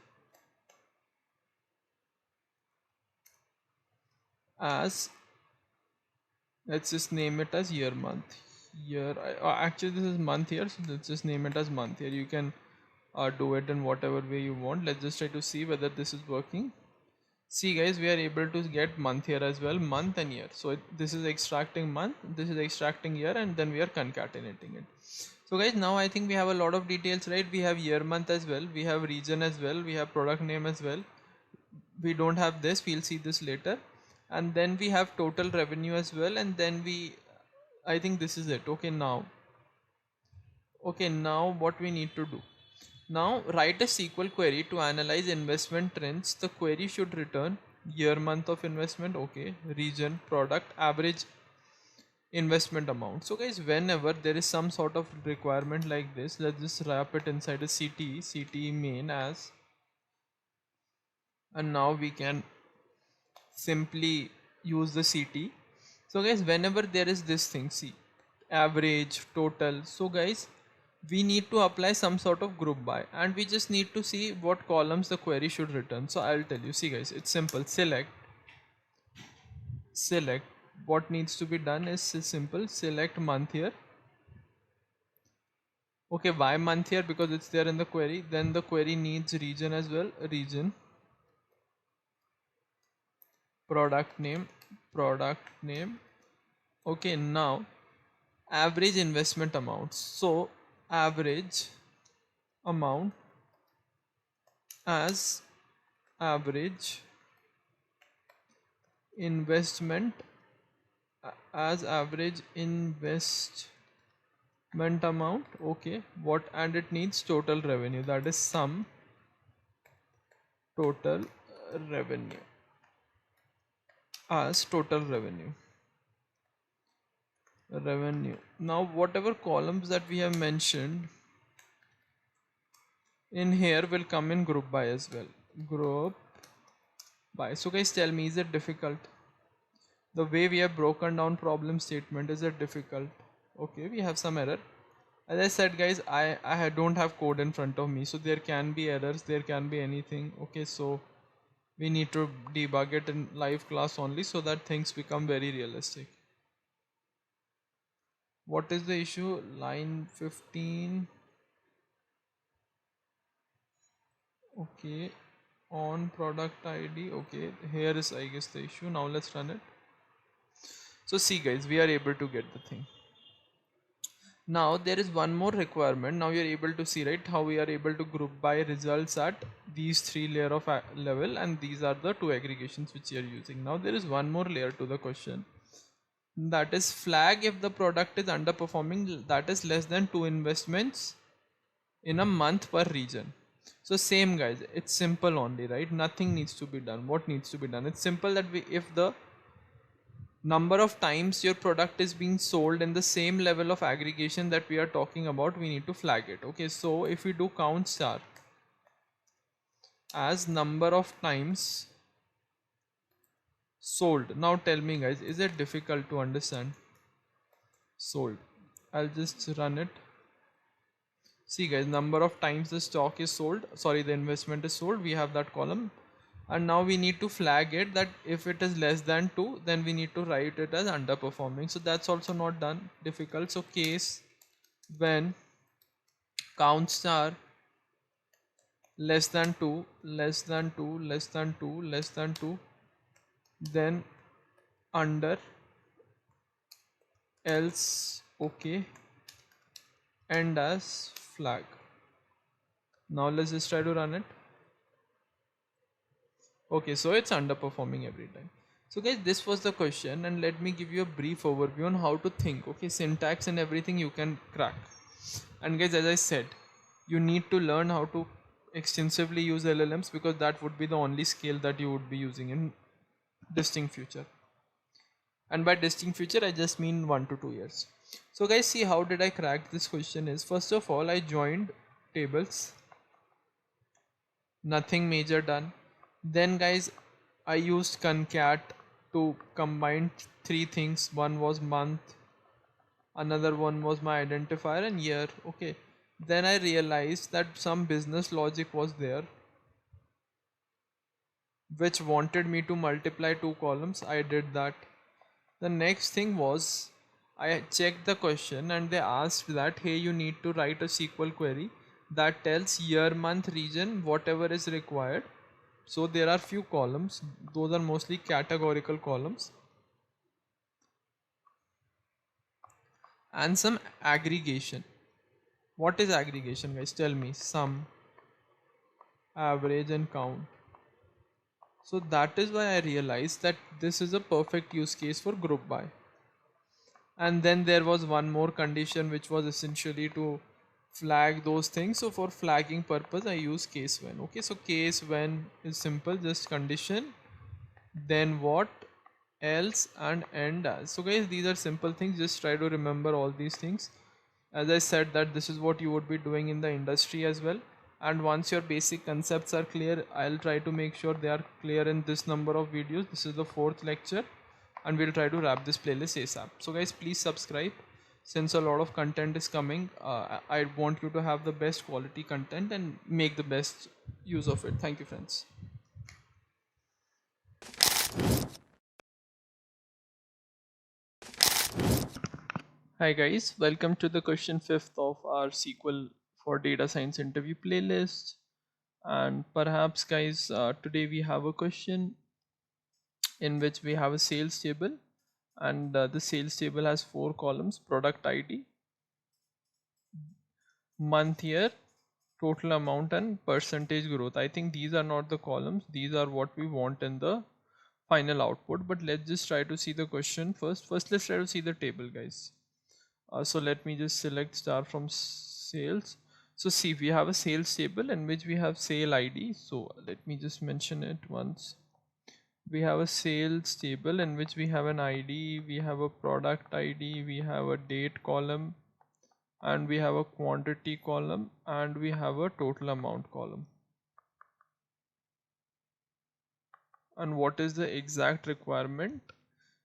as, let's just name it as year month. Year, actually this is month here, so let's just name it as month here. You can do it in whatever way you want. Let's just try to see whether this is working. See guys, we are able to get month here as well, month and year. So this is extracting month, this is extracting year, and then we are concatenating it. So guys, now I think we have a lot of details, right? We have year month as well, we have region as well, we have product name as well. We don't have this, we'll see this later. And then we have total revenue as well, and then we, I think this is it. Okay, now what we need to do, now write a SQL query to analyze investment trends. The query should return year month of investment, okay, region, product, average investment amount. So guys, whenever there is some sort of requirement like this, let's just wrap it inside a CT main as, and now we can simply use the CT. So guys, whenever there is this thing, see, average, total. So guys, we need to apply some sort of group by, and we just need to see what columns the query should return. So I'll tell you. See guys, it's simple. Select what needs to be done is simple. Select month here. Okay, why month here? Because it's there in the query. Then the query needs region as well. Region, product name. Okay, now average investment amounts. So average amount as average investment as average investment amount. Okay, what? And it needs total revenue, that is sum total revenue as total revenue. Now whatever columns that we have mentioned in here will come in group by as well. Group by. So guys, tell me, is it difficult? The way we have broken down problem statement, is it difficult? Okay, we have some error. As I said guys, I don't have code in front of me, so there can be errors, there can be anything. Okay, so we need to debug it in live class only, so that things become very realistic. What is the issue? Line 15. Okay, on product ID. Okay, here is I guess the issue. Now let's run it. So see guys, we are able to get the thing. Now there is one more requirement. Now you're able to see, right, how we are able to group by results at these three layer of level, and these are the two aggregations which you are using. Now there is one more layer to the question, that is flag if the product is underperforming, that is less than 2 investments in a month per region. So same guys, it's simple only, right? Nothing needs to be done. What needs to be done? It's simple that if the number of times your product is being sold in the same level of aggregation that we are talking about, we need to flag it. Okay, so if we do count star as number of times sold. Now tell me guys, is it difficult to understand? Sold. I'll just run it. See guys, number of times the stock is sold, sorry, the investment is sold, we have that column. And now we need to flag it that if it is less than 2, then we need to write it as underperforming. So that's also not done difficult. So case when count star less than 2, less than 2, less than 2, less than 2, then under, else. Okay, end as flag. Now let's just try to run it. Okay, so it's underperforming every time. So guys, this was the question, and let me give you a brief overview on how to think. Okay, syntax and everything you can crack. And guys, as I said, you need to learn how to extensively use LLMs, because that would be the only skill that you would be using in distinct future. And by distinct future, I just mean 1 to 2 years. So guys, see how did I crack this question is, first of all, I joined tables, nothing major done. Then guys, I used concat to combine three things. One was month, another one was my identifier, and year. Okay, then I realized that some business logic was there which wanted me to multiply two columns. I did that. The next thing was, I checked the question and they asked that, hey, you need to write a SQL query that tells year, month, region, whatever is required. So there are few columns, those are mostly categorical columns, and some aggregation. What is aggregation guys? Tell me. Sum, average and count. So that is why I realized that this is a perfect use case for group by. And then there was one more condition which was essentially to flag those things. So for flagging purpose I use case when. Okay, so case when is simple, just condition, then what, else, and end as. So guys, these are simple things, just try to remember all these things. As I said that this is what you would be doing in the industry as well, and once your basic concepts are clear, I'll try to make sure they are clear in this number of videos. This is the 4th lecture, and we'll try to wrap this playlist ASAP. So guys, please subscribe, since a lot of content is coming, I want you to have the best quality content and make the best use of it. Thank you, friends. Hi guys, welcome to the question fifth of our SQL for data science interview playlist. And perhaps guys, today we have a question in which we have a sales table, and the sales table has four columns: product ID, month, year, total amount, and percentage growth. I think these are not the columns, these are what we want in the final output. But let's just try to see the question first. Let's try to see the table, guys. So let me just select star from sales. So see, we have a sales table in which we have sale ID. So let me just mention it once. We have a sales table in which we have an ID, we have a product ID, we have a date column, and we have a quantity column, and we have a total amount column. And what is the exact requirement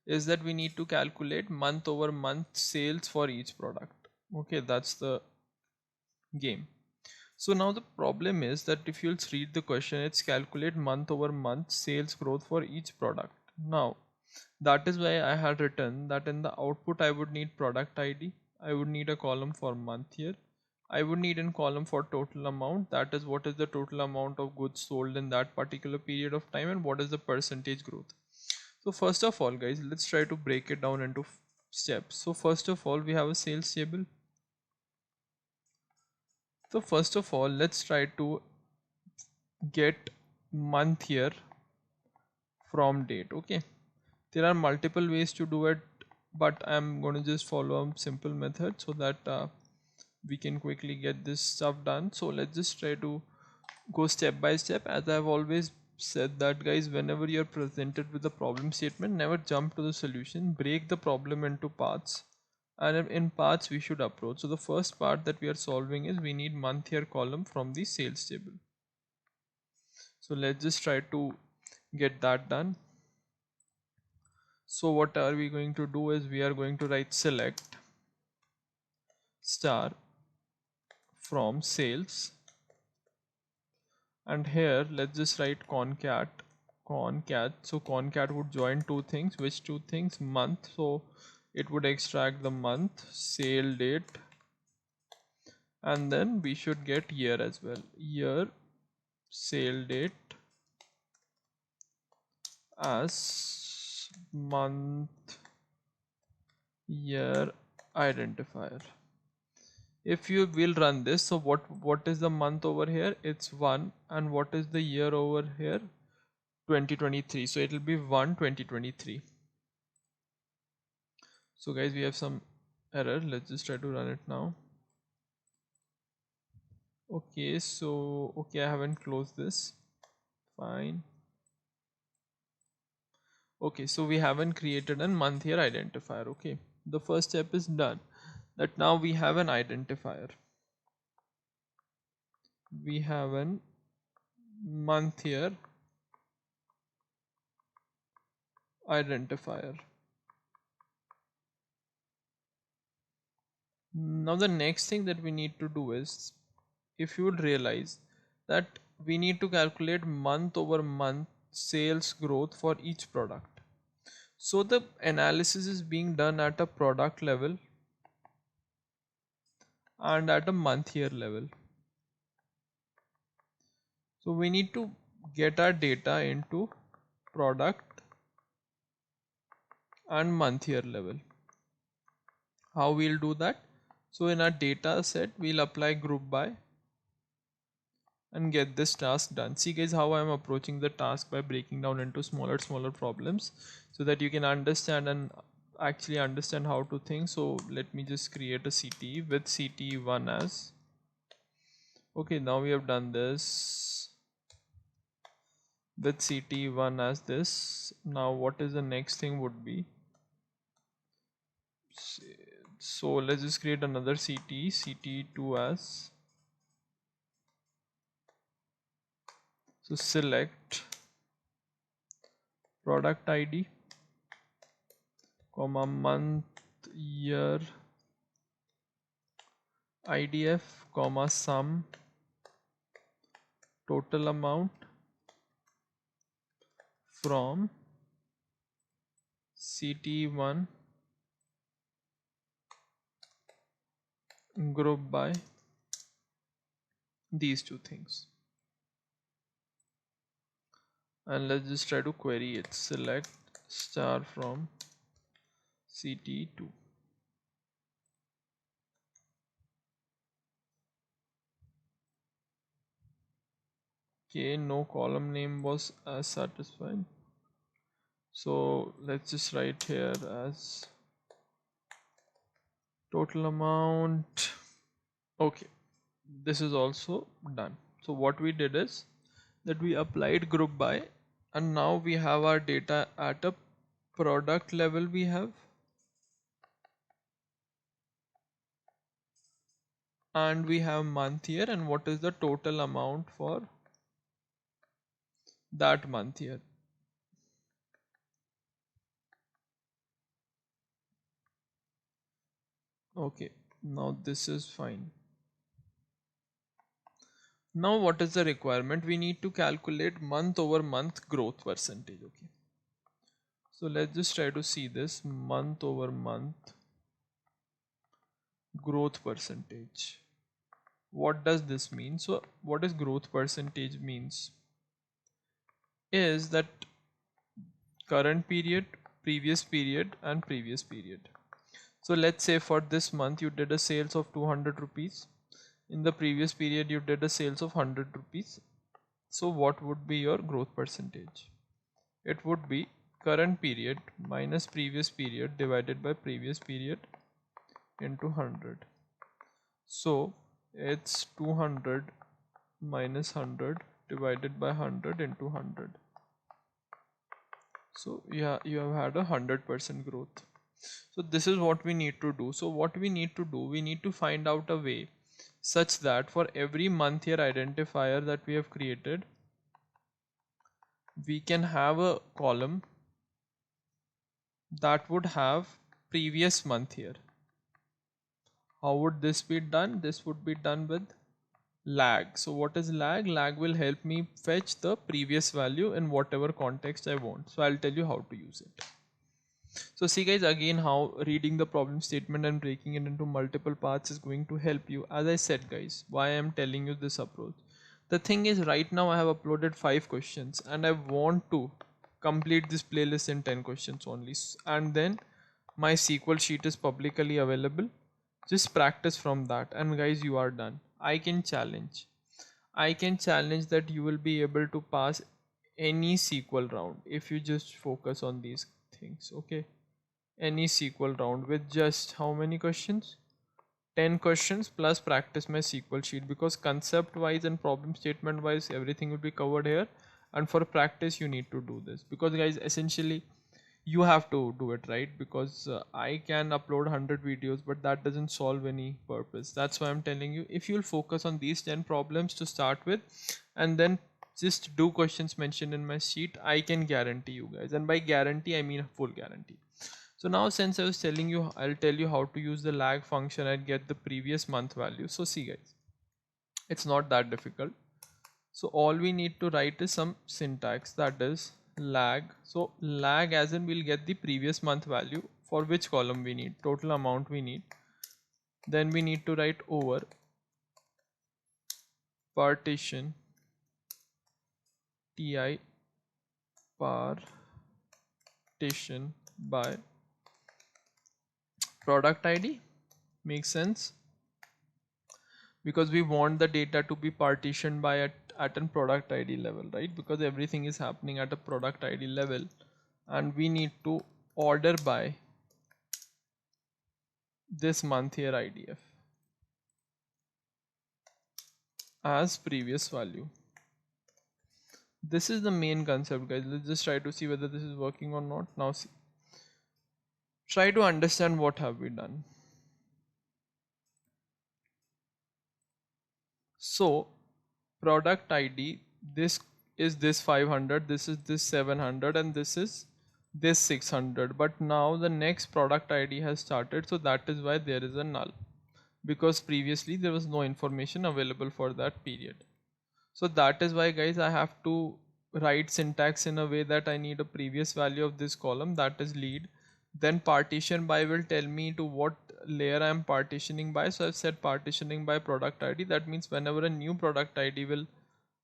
is that we need to calculate month over month sales for each product. Okay, that's the game. So now the problem is that if you'll read the question, it's calculate month over month sales growth for each product. Now that is why I had written that in the output I would need product ID, I would need a column for month, year, I would need a column for total amount, that is what is the total amount of goods sold in that particular period of time, and what is the percentage growth. So first of all guys, let's try to break it down into steps. So first of all, we have a sales table. So first of all, let's try to get month, year from date. Okay, there are multiple ways to do it, but I'm going to just follow a simple method so that we can quickly get this stuff done. So let's just try to go step by step. As I've always said that guys, whenever you're presented with a problem statement, never jump to the solution, break the problem into parts, and in parts we should approach. So the first part that we are solving is we need month, year column from the sales table. So let's just try to get that done. So what are we going to do is we are going to write select star from sales, and here let's just write concat. So concat would join two things. Which two things? Month, so it would extract the month, sale date, and then we should get year as well. Year, sale date as month, year identifier. If you will run this, so what is the month over here? It's 1. And what is the year over here? 2023. So it will be 1 2023. So guys, we have some error. Let's just try to run it now. Okay, so okay, I haven't closed this. Fine. Okay, so we haven't created a month here identifier. Okay, the first step is done. That now we have an identifier. We have an month here identifier. Now the next thing that we need to do is, if you would realize that we need to calculate month over month sales growth for each product. So the analysis is being done at a product level and at a month year level. So we need to get our data into product and month year level. How we'll do that? So in our data set, we'll apply group by and get this task done. See guys, how I'm approaching the task by breaking down into smaller problems so that you can understand and actually understand how to think. So let me just create a CTE with CTE1 as. Okay, now we have done this with CTE1 as this. Now what is the next thing would be? So let's just create another CTE, CTE2 as. So select product ID, comma month, year, IDF comma sum total amount from CT1 group by these two things. And let's just try to query it. Select star from CT2. Okay, no column name was as satisfied. So let's just write here as total amount. Okay, this is also done. So what we did is that we applied group by, and now we have our data at a product level. We have, and we have month here, and what is the total amount for that month here. Okay, now this is fine. Now what is the requirement? We need to calculate month over month growth percentage. Okay, so let's just try to see this month over month growth percentage. What does this mean? So what is growth percentage means is that current period, and previous period. So let's say for this month you did a sales of 200 rupees. In the previous period you did a sales of 100 rupees. So what would be your growth percentage? It would be current period minus previous period divided by previous period into 100. So it's 200 minus 100 divided by 100 into 100. So yeah, you have had 100% growth. So this is what we need to do. So what we need to do, we need to find out a way such that for every month year identifier that we have created, we can have a column that would have previous month here. How would this be done? This would be done with lag. So what is lag? Lag will help me fetch the previous value in whatever context I want. So I'll tell you how to use it. So see guys, again how reading the problem statement and breaking it into multiple parts is going to help you. As I said guys, why I am telling you this approach. The thing is, right now I have uploaded 5 questions and I want to complete this playlist in 10 questions only. And then my SQL sheet is publicly available. Just practice from that and guys, you are done. I can challenge that you will be able to pass any SQL round if you just focus on these things. Okay, any SQL round with just how many questions? 10 questions plus practice my SQL sheet, because concept wise and problem statement wise everything will be covered here, and for practice you need to do this, because guys essentially you have to do it right, because I can upload 100 videos but that doesn't solve any purpose. That's why I'm telling you, if you'll focus on these 10 problems to start with and then just do questions mentioned in my sheet, I can guarantee you guys, and by guarantee I mean a full guarantee. So now since I was telling you, I'll tell you how to use the lag function and get the previous month value. So see guys, it's not that difficult. So all we need to write is some syntax, that is lag. So lag as in we'll get the previous month value, for which column we need, total amount we need. Then we need to write over partition ti partition by product ID. Makes sense, because we want the data to be partitioned by at a product ID level, right? Because everything is happening at a product ID level, and we need to order by this month here IDF as previous value. This is the main concept guys. Let's just try to see whether this is working or not. Now see, try to understand what have we done. So product ID, this is this 500, this is this 700, and this is this 600. But now the next product ID has started, so that is why there is a null. because previously there was no information available for that period. So that is why guys I have to write syntax in a way that I need a previous value of this column, that is lead. Then partition by will tell me to what layer I am partitioning by. So I've said partitioning by product ID. That means whenever a new product ID will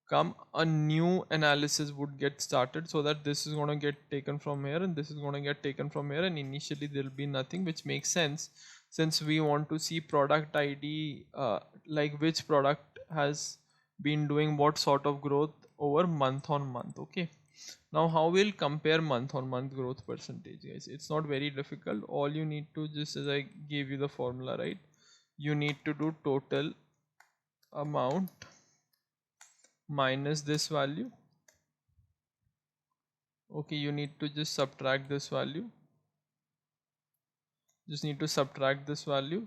come, a new analysis would get started, so that this is going to get taken from here and this is going to get taken from here, and initially there will be nothing, which makes sense since we want to see product ID, like which product has been doing what sort of growth over month on month. Okay, now how we'll compare month on month growth percentage, guys? It's not very difficult. All you need to, just as I gave you the formula, right, you need to do total amount minus this value. Okay, you need to just subtract this value, just need to subtract this value,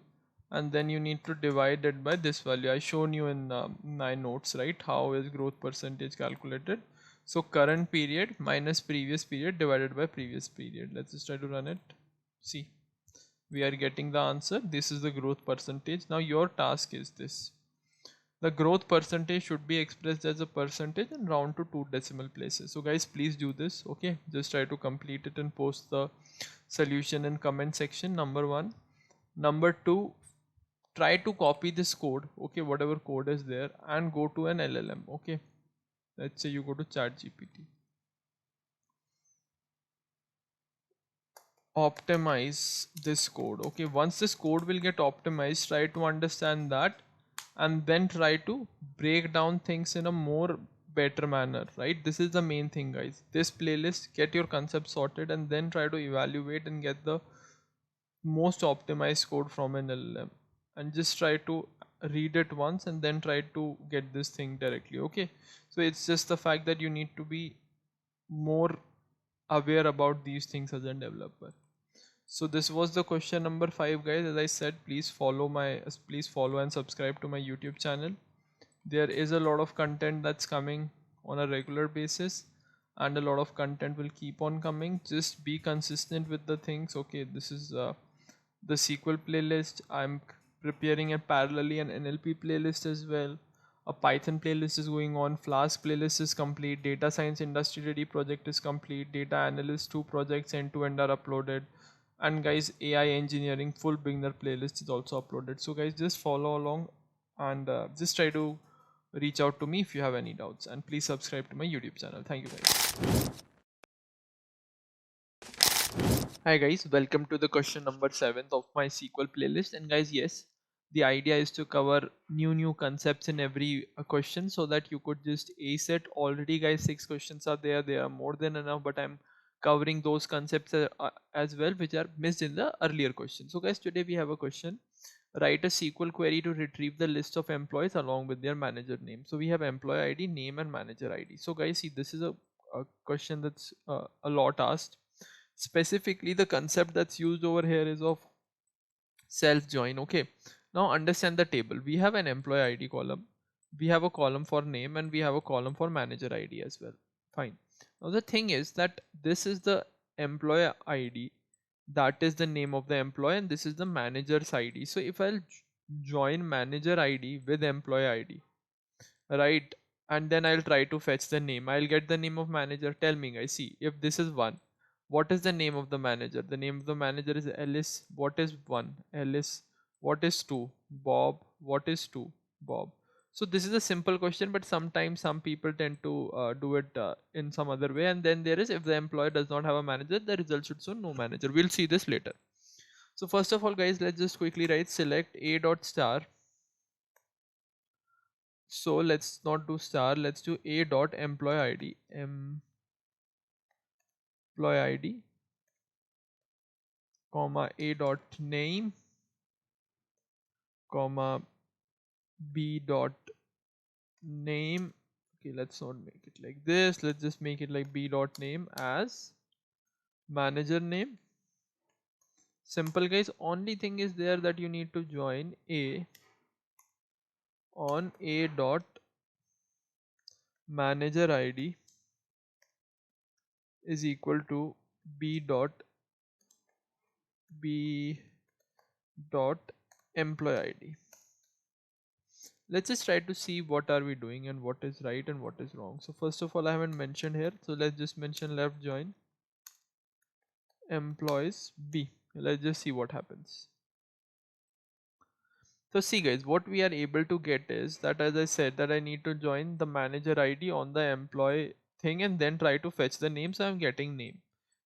and then you need to divide it by this value. I shown you in my notes, right, how is growth percentage calculated. So current period minus previous period divided by previous period. Let's just try to run it. See, we are getting the answer. This is the growth percentage. Now your task is this: the growth percentage should be expressed as a percentage and round to 2 decimal places. So guys, please do this. Okay, just try to complete it and post the solution in comment section. Number one. Number two, try to copy this code, okay, whatever code is there, and go to an LLM. Okay, let's say you go to chat GPT, optimize this code. Okay, once this code will get optimized, try to understand that and then try to break down things in a more better manner, right? This is the main thing, guys. This playlist, get your concept sorted and then try to evaluate and get the most optimized code from an LLM, and just try to read it once and then try to get this thing directly. Okay, so it's just the fact that you need to be more aware about these things as a developer. So this was the question number 5, guys. As I said, please follow and subscribe to my YouTube channel. There is a lot of content that's coming on a regular basis, and a lot of content will keep on coming. Just be consistent with the things. Okay, this is the SQL playlist. I'm preparing a parallelly an NLP playlist as well. A Python playlist is going on. Flask playlist is complete. Data science industry ready project is complete. Data analyst 2 projects end to end are uploaded. And guys, AI engineering full beginner playlist is also uploaded. So guys, just follow along and just try to reach out to me if you have any doubts, and please subscribe to my YouTube channel. Thank you guys. Hi guys, welcome to the question number 7 of my SQL playlist. And guys, yes, the idea is to cover new concepts in every question so that you could just ace it. Already guys, 6 questions are there. They are more than enough, but I'm covering those concepts as well which are missed in the earlier question. So guys, today we have a question: write a SQL query to retrieve the list of employees along with their manager name. So we have employee ID, name, and manager ID. So guys, see, this is a question that's a lot asked. Specifically, the concept that's used over here is of self join. Okay, now understand the table. We have an employee ID column, we have a column for name, and we have a column for manager ID as well. Fine. Now the thing is that this is the employee ID, that is the name of the employee, and this is the manager's ID. So if I'll join manager ID with employee ID, right, and then I'll try to fetch the name, I'll get the name of manager. Tell me guys, see, if this is 1, what is the name of the manager? The name of the manager is Ellis. What is 1? Ellis. What is 2? Bob. What is 2? Bob. So this is a simple question, but sometimes some people tend to do it in some other way. And then there is, if the employer does not have a manager, the result should show no manager. We'll see this later. So first of all guys, let's just quickly write select a dot star. So let's not do star, let's do a dot employee ID. Employee ID, comma a dot name, comma b dot name. Okay, let's not make it like this. Let's just make it like b dot name as manager name. Simple guys. Only thing is there that you need to join a on a dot manager ID is equal to b dot b dot employee ID. Let's just try to see what are we doing and what is right and what is wrong. So first of all, I haven't mentioned here, so let's just mention left join employees B. Let's just see what happens. So see guys, what we are able to get is that, as I said, that I need to join the manager ID on the employee thing and then try to fetch the name. So I'm getting name.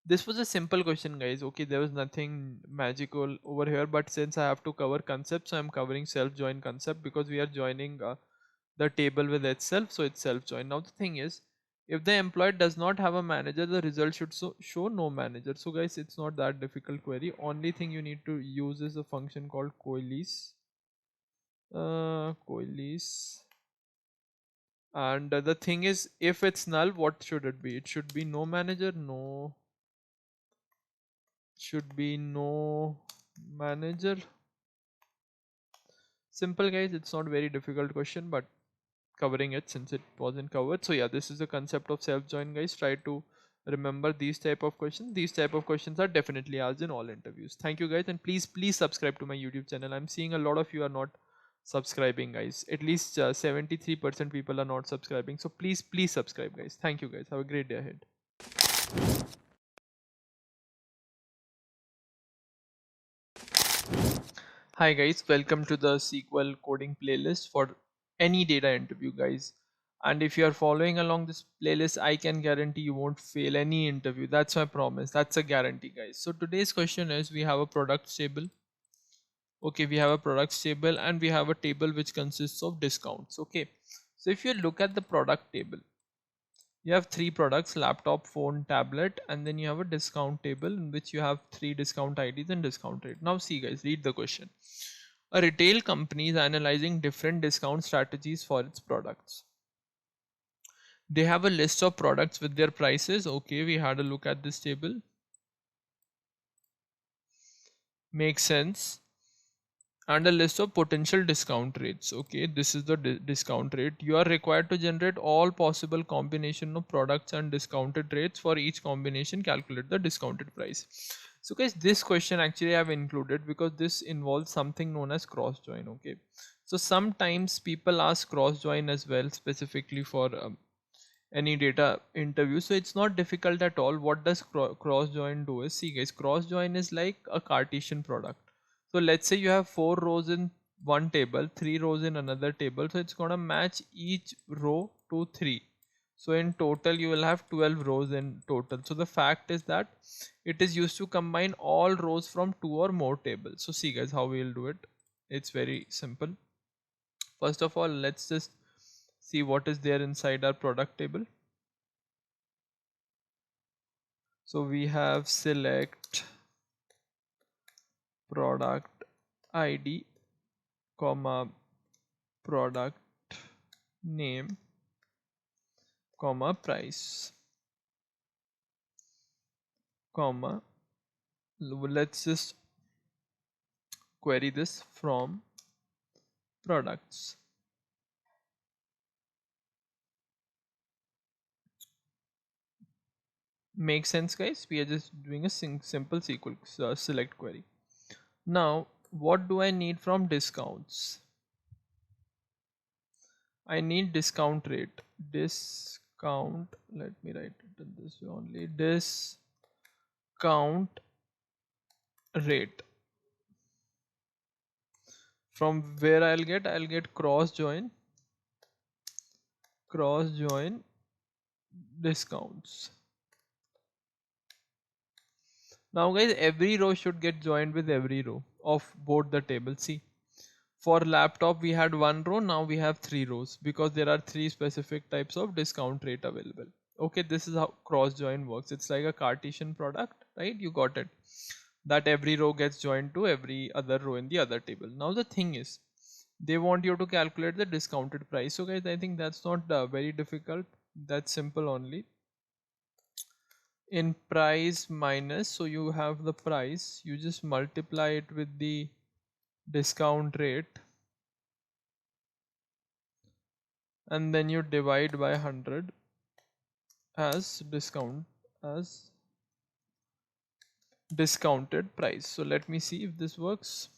This was a simple question guys. Okay, there was nothing magical over here, but since I have to cover concepts, so I'm covering self join concept because we are joining the table with itself, so it's self join. Now the thing is, if the employee does not have a manager, the result should show no manager. So guys, it's not that difficult query. Only thing you need to use is a function called coalesce. Coalesce. And the thing is, if it's null, what should it be? It should be no manager. No, should be no manager. Simple guys, it's not very difficult question, but covering it since it wasn't covered. So yeah, this is the concept of self join guys. Try to remember these type of questions. These type of questions are definitely asked in all interviews. Thank you guys, and please subscribe to my YouTube channel. I'm seeing a lot of you are not subscribing guys. At least 73% people are not subscribing, so please subscribe guys. Thank you guys, have a great day ahead. Hi guys, welcome to the SQL coding playlist for any data interview guys. And if you are following along this playlist, I can guarantee you won't fail any interview. That's my promise. That's a guarantee guys. So today's question is, we have a product table. Okay, we have a products table and we have a table which consists of discounts. Okay, so if you look at the product table, you have three products: laptop, phone, tablet, and then you have a discount table in which you have three discount IDs and discount rate. Now see guys, read the question. A retail company is analyzing different discount strategies for its products. They have a list of products with their prices. Okay, we had a look at this table. Makes sense. And a list of potential discount rates. Okay, this is the discount rate. You are required to generate all possible combination of products and discounted rates. For each combination, calculate the discounted price. So guys, this question actually I have included because this involves something known as cross join. Okay, so sometimes people ask cross join as well, specifically for any data interview. So it's not difficult at all. What does cross join do is, see guys, cross join is like a Cartesian product. So let's say you have 4 rows in one table, 3 rows in another table, so it's gonna match each row to 3. So in total you will have 12 rows in total. So the fact is that it is used to combine all rows from 2 or more tables. So see guys, how we'll do it. It's very simple. First of all, let's just see what is there inside our product table. So we have select product ID, comma product name, comma price, comma, let's just query this from products. Makes sense guys? We are just doing a simple SQL select query. Now what do I need from discounts? I need discount rate. Discount, let me write it in this way only. Discount rate. From where I'll get cross join discounts. Now guys, every row should get joined with every row of both the tables. See, for laptop we had 1 row, now we have 3 rows because there are 3 specific types of discount rate available. Okay, this is how cross join works. It's like a Cartesian product, right? You got it, that every row gets joined to every other row in the other table. Now the thing is, they want you to calculate the discounted price. So guys, I think that's not very difficult. That's simple only. In price minus, so you have the price, you just multiply it with the discount rate and then you divide by 100 as discounted price. So let me see if this works.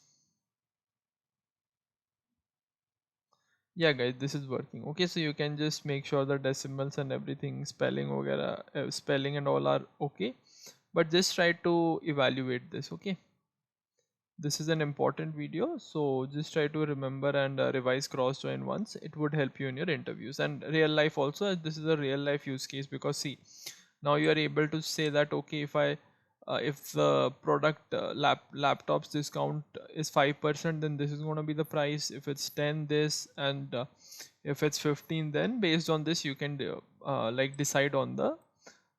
Yeah guys, this is working. Okay, so you can just make sure the decimals and everything, spelling वगैरह, spelling and all are okay, but just try to evaluate this. Okay, this is an important video, so just try to remember and revise cross join once. It would help you in your interviews and real life also, as this is a real life use case. Because see, now you are able to say that okay, if the product laptops discount is 5%, then this is going to be the price. If it's 10, this, and if it's 15, then based on this you can like decide on the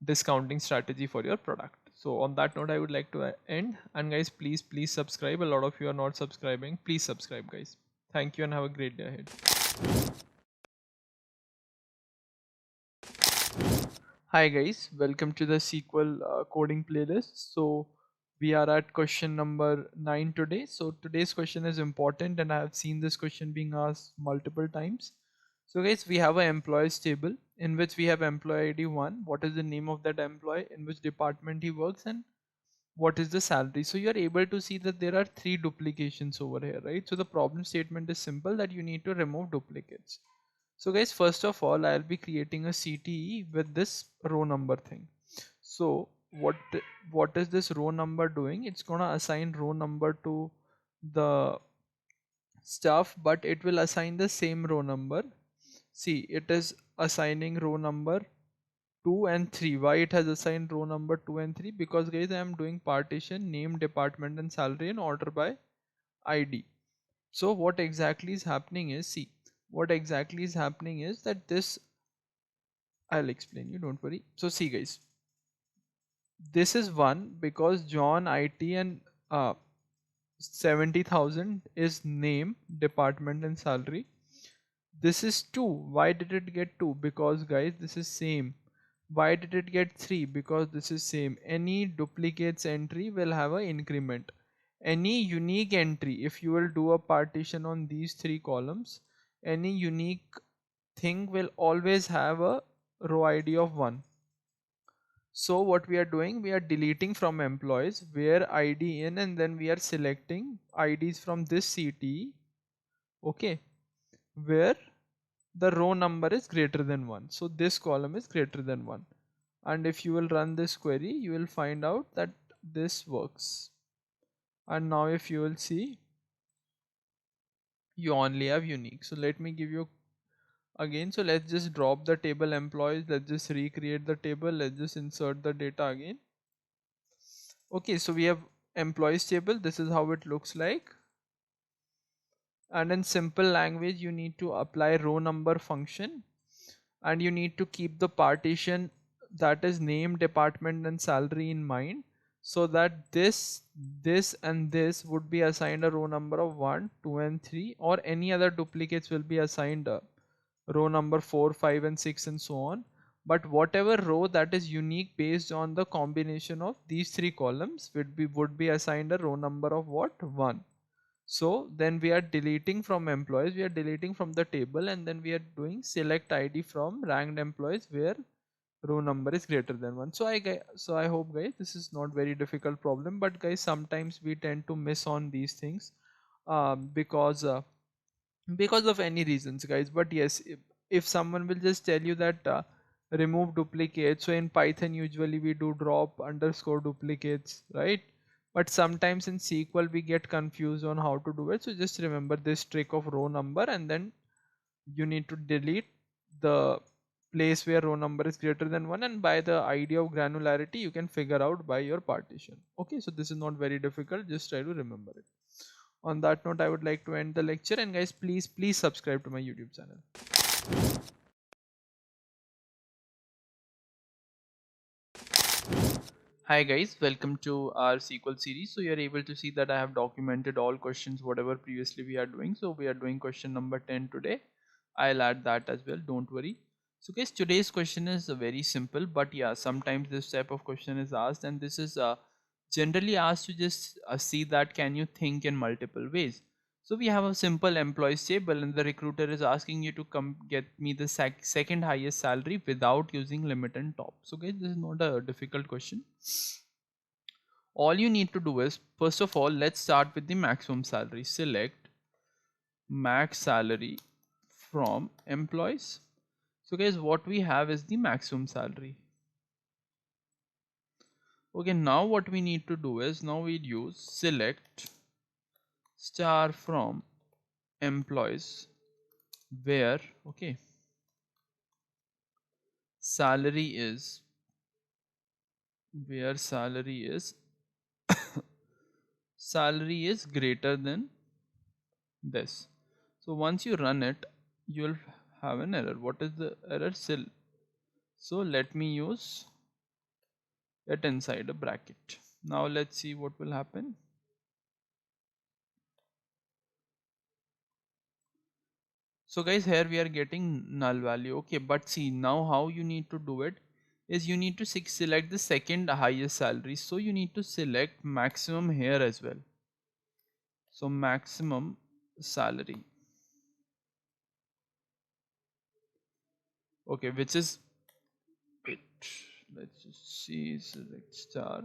discounting strategy for your product. So on that note, I would like to end. And guys, please subscribe. A lot of you are not subscribing. Please subscribe, guys. Thank you and have a great day ahead. Hi guys, welcome to the SQL coding playlist. So we are at question number 9 today. So today's question is important and I have seen this question being asked multiple times. So guys, we have an employees table in which we have employee ID 1. What is the name of that employee, in which department he works, and what is the salary. So you are able to see that there are three duplications over here, right? So the problem statement is simple, that you need to remove duplicates. So guys, first of all, I'll be creating a CTE with this row number thing. So what is this row number doing? It's gonna assign row number to the stuff, but it will assign the same row number. See, it is assigning row number 2 and 3. Why it has assigned row number 2 and 3? Because guys, I am doing partition name, department and salary in order by ID. So what exactly is happening is, see, what exactly is happening is that this, I'll explain you, don't worry. So see guys, this is 1 because John IT and 70,000 is name, department and salary. This is 2. Why did it get 2? Because guys, this is same. Why did it get 3? Because this is same. Any duplicates entry will have an increment. Any unique entry, if you will do a partition on these three columns, any unique thing will always have a row ID of 1. So what we are doing, we are deleting from employees where ID in, and then we are selecting IDs from this CT, okay, where the row number is greater than 1. So this column is greater than 1. And if you will run this query, you will find out that this works. And now if you will see, you only have unique. So let me give you again. So let's just drop the table employees. Let's just recreate the table. Let's just insert the data again. Okay, so we have employees table. This is how it looks like. And in simple language, you need to apply row number function, and you need to keep the partition that is name, department and salary in mind, so that this and this would be assigned a row number of 1, 2 and 3, or any other duplicates will be assigned a row number 4, 5 and 6 and so on. But whatever row that is unique based on the combination of these three columns would be assigned a row number of what? 1. So then we are deleting from employees, we are deleting from the table, and then we are doing select ID from ranked employees where row number is greater than 1. So I hope guys this is not very difficult problem, but guys sometimes we tend to miss on these things because of any reasons guys. But yes, if someone will just tell you that remove duplicates, so in Python usually we do drop underscore duplicates, right? But sometimes in SQL we get confused on how to do it. So just remember this trick of row number, and then you need to delete the place where row number is greater than 1, and by the idea of granularity you can figure out by your partition. Okay, so this is not very difficult, just try to remember it. On that note, I would like to end the lecture, and guys, please subscribe to my YouTube channel. Hi guys, welcome to our SQL series. So you are able to see that I have documented all questions whatever previously we are doing. So we are doing question number 10 today. I'll add that as well, don't worry. So guys, today's question is very simple, but yeah, sometimes this type of question is asked, and this is generally asked to just see that can you think in multiple ways. So we have a simple employees table, and the recruiter is asking you to come get me the second highest salary without using limit and top. So guys, this is not a difficult question. All you need to do is, first of all, let's start with the maximum salary. Select max salary from employees. So guys, what we have is the maximum salary. Okay, now what we need to do is, now we use select star from employees where, okay, salary is, where salary is greater than this. So once you run it, you'll have an error. What is the error? Still, so let me use it inside a bracket. Now let's see what will happen. So guys, here we are getting null value. Okay, but see, now how you need to do it is, you need to select the second highest salary. So you need to select maximum here as well. So maximum salary, okay, which is, wait, let's just see, select star.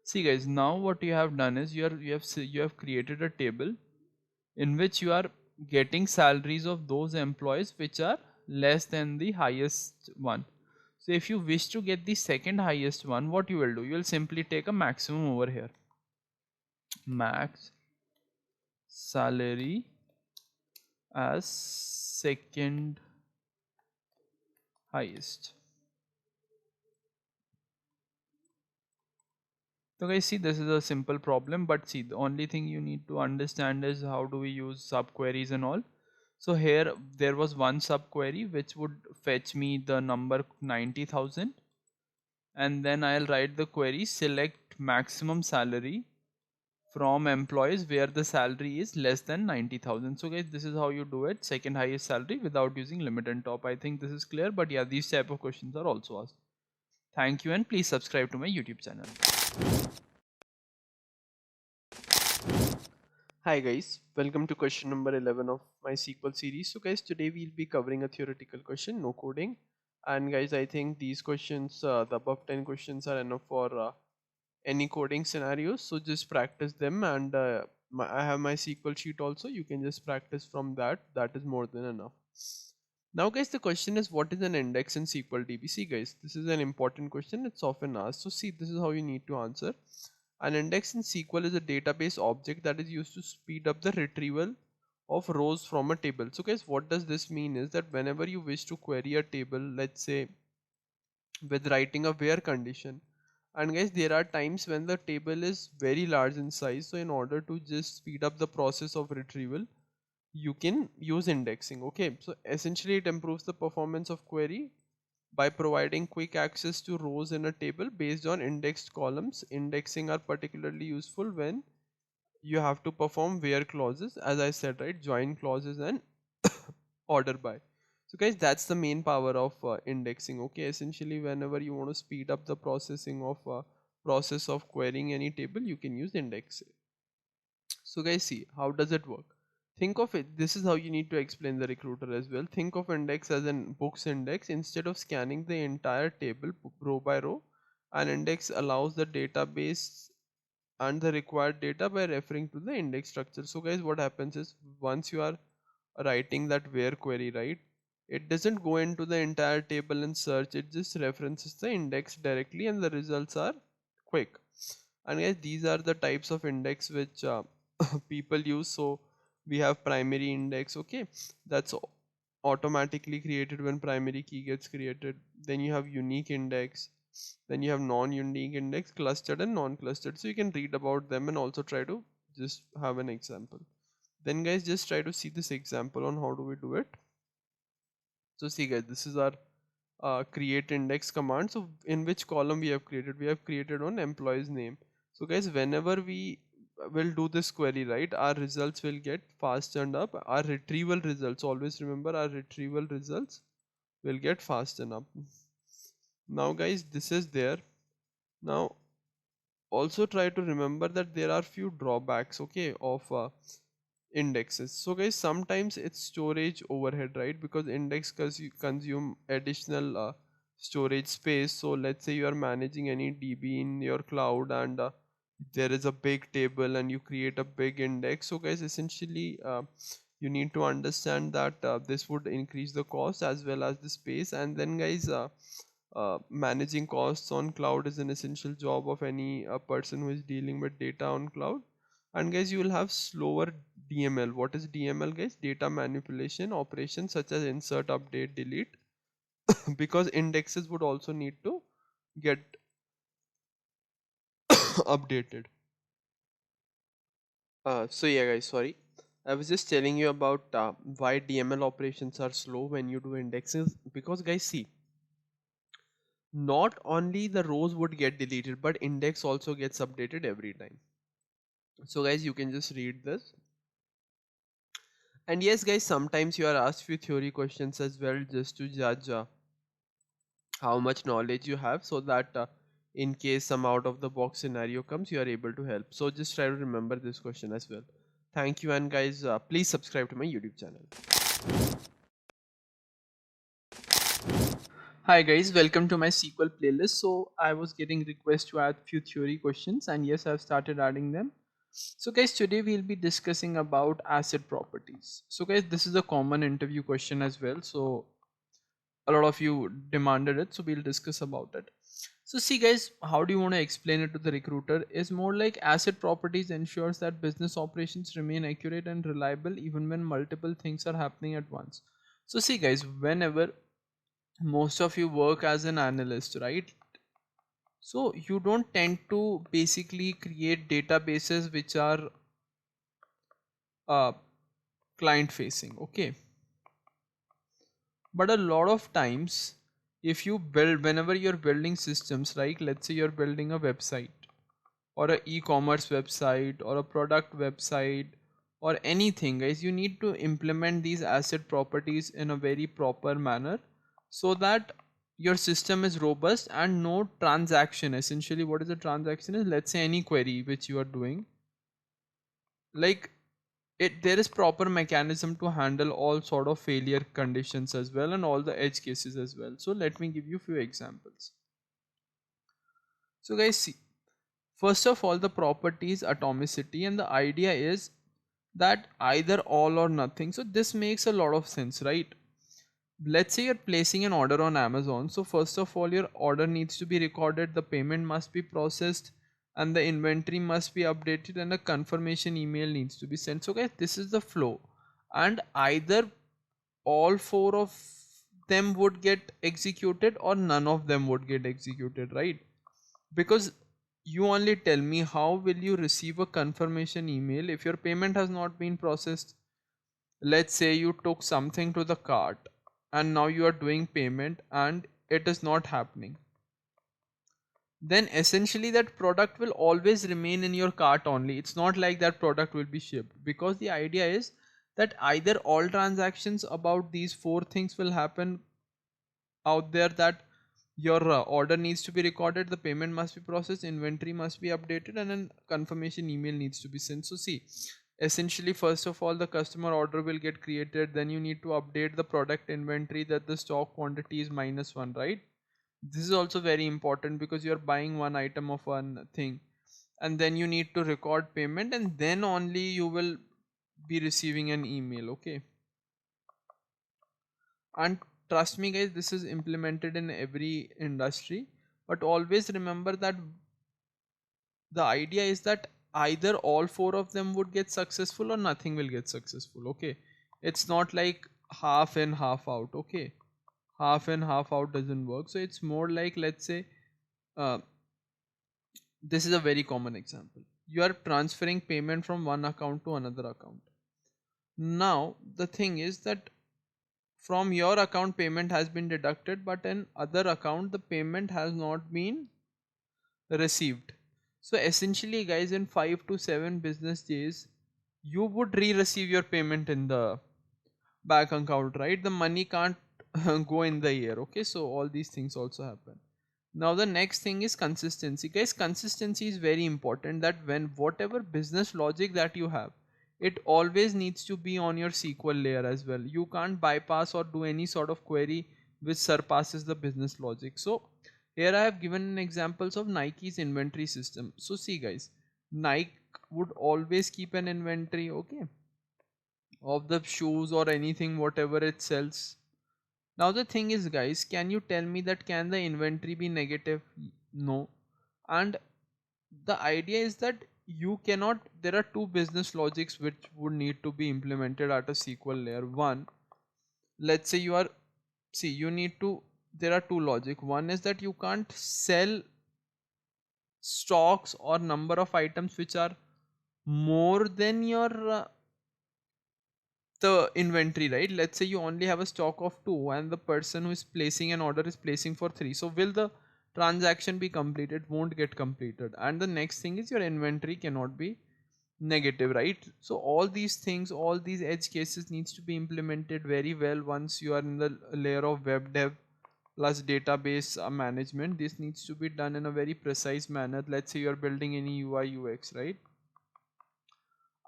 See guys, now what you have done is, you have created a table in which you are getting salaries of those employees which are less than the highest one. So if you wish to get the second highest one, what you will do, you will simply take a maximum over here, max salary as second highest. So guys, see, this is a simple problem, but see, the only thing you need to understand is how do we use subqueries and all. So here there was one subquery which would fetch me the number 90,000, and then I'll write the query select maximum salary from employees where the salary is less than 90,000. So guys, this is how you do it, second highest salary without using limit and top. I think this is clear, but yeah, these type of questions are also asked. Thank you, and please subscribe to my YouTube channel. Hi guys, welcome to question number 11 of my SQL series. So guys, today we'll be covering a theoretical question, no coding. And guys, I think these questions, the above 10 questions are enough for any coding scenarios. So just practice them, and I have my SQL sheet also. You can just practice from that. That is more than enough. Now guys, the question is, what is an index in SQL DB? See guys, this is an important question. It's often asked. So see, this is how you need to answer. An index in SQL is a database object that is used to speed up the retrieval of rows from a table. So guys, what does this mean is that whenever you wish to query a table, let's say with writing a where condition, and guys, there are times when the table is very large in size, so in order to just speed up the process of retrieval, you can use indexing. Okay, so essentially it improves the performance of query by providing quick access to rows in a table based on indexed columns. Indexing are particularly useful when you have to perform where clauses, as I said, right, join clauses and order by. So guys, that's the main power of indexing. Okay, essentially whenever you want to speed up the processing of process of querying any table, you can use indexing. So guys, see, how does it work? Think of it, this is how you need to explain the recruiter as well. Think of index as an books index. Instead of scanning the entire table row by row, an index allows the database and the required data by referring to the index structure. So guys, what happens is, once you are writing that where query, right, it doesn't go into the entire table and search, it just references the index directly and the results are quick. And guys, these are the types of index which people use. So we have primary index, okay, that's automatically created when primary key gets created. Then you have unique index, then you have non-unique index, clustered and non-clustered. So you can read about them and also try to just have an example. Then guys, just try to see this example on how do we do it. So see guys, this is our create index command. So in which column we have created? We have created on employee's name. So guys, whenever we will do this query, right, our results will get fastened up. Our retrieval results, always remember, our retrieval results will get fastened up. Now guys, this is there. Now also try to remember that there are few drawbacks, okay, of indexes. So guys, sometimes it's storage overhead, right, because index consume additional storage space. So let's say you are managing any DB in your cloud, and there is a big table and you create a big index. So guys, essentially you need to understand that this would increase the cost as well as the space. And then guys, managing costs on cloud is an essential job of any person who is dealing with data on cloud. And guys, you will have slower DML. What is DML, guys? Data manipulation operations such as insert, update, delete, because indexes would also need to get updated. So yeah guys, sorry, I was just telling you about why DML operations are slow when you do indexes. Because guys, see, not only the rows would get deleted, but index also gets updated every time. So guys, you can just read this. And yes guys, sometimes you are asked few theory questions as well, just to judge how much knowledge you have, so that in case some out of the box scenario comes, you are able to help. So just try to remember this question as well. Thank you, and guys, please subscribe to my YouTube channel. Hi guys, welcome to my SQL playlist. So I was getting requests to add few theory questions, and yes, I've started adding them. So guys, today we'll be discussing about asset properties. So guys, this is a common interview question as well. So a lot of you demanded it, so we'll discuss about it. So see guys, how do you want to explain it to the recruiter? Is more like asset properties ensures that business operations remain accurate and reliable even when multiple things are happening at once. So see guys, whenever most of you work as an analyst, right? So you don't tend to basically create databases which are uh, client facing, okay? But a lot of times, if you build, whenever you're building systems, right? Let's say you're building a website or a e-commerce website or a product website or anything, guys, you need to implement these asset properties in a very proper manner so that your system is robust and no transaction, essentially what is a transaction is, let's say any query which you are doing, like it, there is proper mechanism to handle all sort of failure conditions as well and all the edge cases as well. So let me give you few examples. So guys, see, first of all, the property is atomicity, and the idea is that either all or nothing. So this makes a lot of sense, right? Let's say you're placing an order on Amazon. So first of all, your order needs to be recorded, the payment must be processed, and the inventory must be updated, and a confirmation email needs to be sent. So guys, this is the flow, and either all four of them would get executed or none of them would get executed, right? Because you only tell me, how will you receive a confirmation email if your payment has not been processed? Let's say you took something to the cart and now you are doing payment and it is not happening, then essentially that product will always remain in your cart only. It's not like that product will be shipped, because the idea is that either all transactions about these four things will happen out there, that your order needs to be recorded, the payment must be processed, inventory must be updated, and then confirmation email needs to be sent. So see, essentially first of all the customer order will get created, then you need to update the product inventory that the stock quantity is -1, right? This is also very important because you are buying one item of one thing, and then you need to record payment, and then only you will be receiving an email, okay? And trust me guys, this is implemented in every industry. But always remember that the idea is that either all four of them would get successful or nothing will get successful, okay? It's not like half in half out, okay? Half in half out doesn't work. So it's more like, let's say, uh, this is a very common example. You are transferring payment from one account to another account. Now the thing is that from your account payment has been deducted, but in other account the payment has not been received. So essentially guys, in 5 to 7 business days you would re-receive your payment in the bank account, right? The money can't go in the air, okay? So all these things also happen. Now the next thing is consistency. Guys, consistency is very important, that when whatever business logic that you have, it always needs to be on your SQL layer as well. You can't bypass or do any sort of query which surpasses the business logic. So here I have given examples of Nike's inventory system. So see guys, Nike would always keep an inventory, okay? of the shoes or anything whatever it sells. Now the thing is guys, can you tell me that can the inventory be negative? No. And the idea is that you cannot, there are two business logics which would need to be implemented at a SQL layer. One, let's say you are, see you need to, there are two logic. One is that you can't sell stocks or number of items which are more than your the inventory, right? Let's say you only have a stock of two and the person who is placing an order is placing for three, so will the transaction be completed? Won't get completed. And the next thing is your inventory cannot be negative, right? So all these things, all these edge cases needs to be implemented very well once you are in the layer of web dev plus database management. This needs to be done in a very precise manner. Let's say you're building any UI UX, right?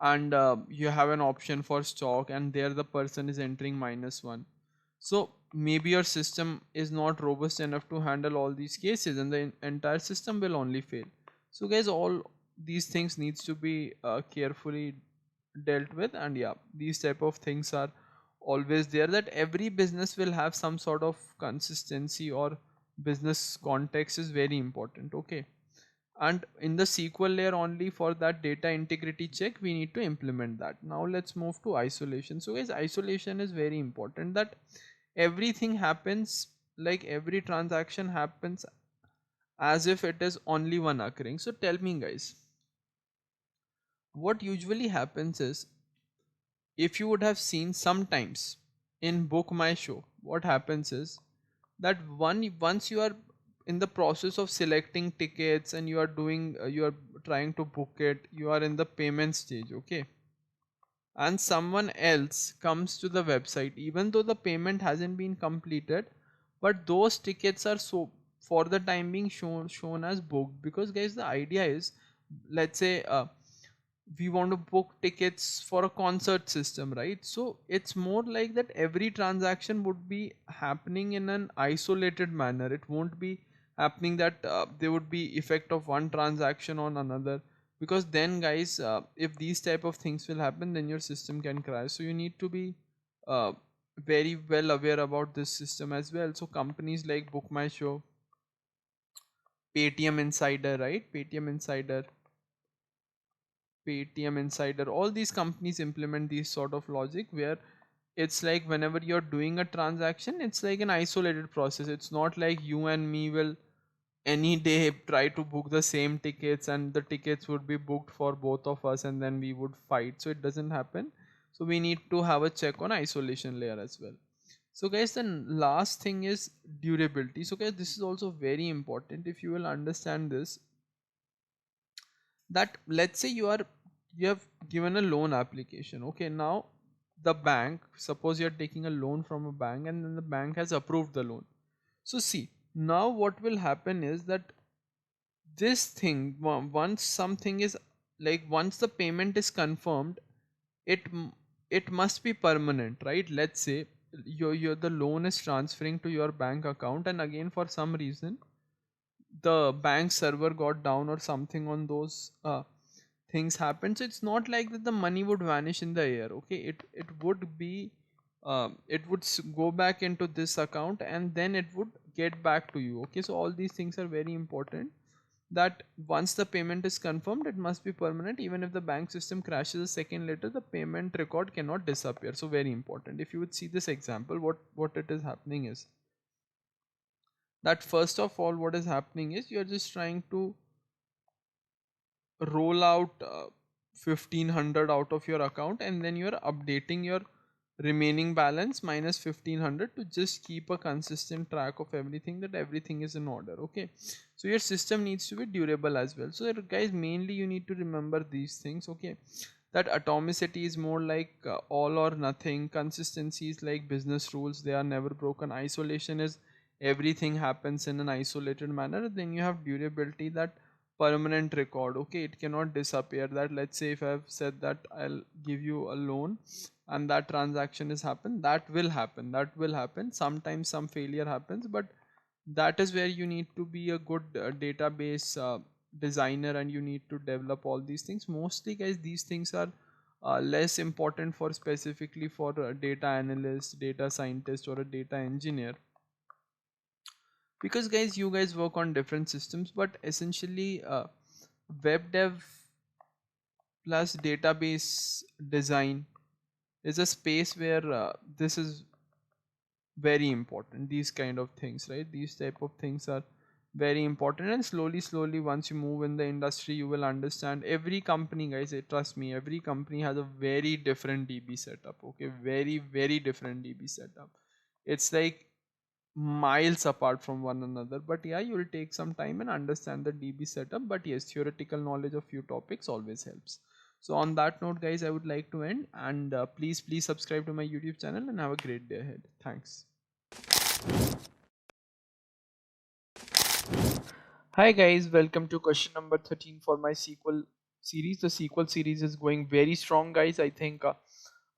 And you have an option for stock and there the person is entering -1, so maybe your system is not robust enough to handle all these cases and the entire system will only fail. So guys, all these things needs to be carefully dealt with. And yeah, these type of things are always there, that every business will have some sort of consistency or business context is very important. Okay, and in the SQL layer only for that data integrity check we need to implement that. Now let's move to isolation. So guys, isolation is very important, that everything happens, like every transaction happens as if it is only one occurring. So tell me guys, what usually happens is, if you would have seen sometimes in book my show, what happens is that once you are in the process of selecting tickets and you are doing you are trying to book it, you are in the payment stage, okay, and someone else comes to the website even though the payment hasn't been completed, but those tickets are so for the time being shown as booked. Because guys, the idea is, let's say we want to book tickets for a concert system, right? So it's more like that every transaction would be happening in an isolated manner. It won't be happening that there would be effect of one transaction on another, because then guys, if these type of things will happen, then your system can crash. So you need to be uh, very well aware about this system as well. So companies like book my show, paytm insider, right? Paytm Insider, all these companies implement these sort of logic where it's like whenever you're doing a transaction, it's like an isolated process. It's not like you and me will any day try to book the same tickets and the tickets would be booked for both of us and then we would fight. So it doesn't happen. So we need to have a check on isolation layer as well. So guys, the last thing is durability. So guys, this is also very important. If you will understand this, that let's say you have given a loan application, okay, now the bank, suppose you're taking a loan from a bank and then the bank has approved the loan. So see, now what will happen is that this thing, once something is, like once the payment is confirmed, it it must be permanent, right? Let's say your the loan is transferring to your bank account and again for some reason the bank server got down or something on those things happen. So it's not like that the money would vanish in the air, okay, it would be it would go back into this account and then it would get back to you, okay. So all these things are very important, that once the payment is confirmed it must be permanent. Even if the bank system crashes a second later, the payment record cannot disappear. So very important. If you would see this example, what it is happening is that first of all what is happening is you're just trying to roll out 1500 out of your account and then you're updating your remaining balance minus 1500 to just keep a consistent track of everything, that everything is in order, okay. So your system needs to be durable as well. So guys, mainly you need to remember these things, okay, that atomicity is more like all or nothing, consistency is like business rules, they are never broken, isolation is everything happens in an isolated manner, then you have durability, that permanent record, okay, it cannot disappear. That let's say if I've said that I'll give you a loan and that transaction is happen, that will happen sometimes, some failure happens, but that is where you need to be a good database designer and you need to develop all these things. Mostly guys, these things are less important for specifically for a data analyst, data scientist, or a data engineer, because guys, you guys work on different systems, but essentially web dev plus database design is a space where this is very important. These kind of things, right? These type of things are very important, and slowly once you move in the industry, you will understand. Every company, guys, trust me, every company has a very different DB setup. Okay, very different DB setup. It's like miles apart from one another, but yeah, you will take some time and understand the DB setup. But yes, theoretical knowledge of few topics always helps. So on that note, guys, I would like to end, and please subscribe to my YouTube channel, and have a great day ahead. Thanks. Hi guys, welcome to question number 13 for my SQL series. The SQL series is going very strong, guys. I think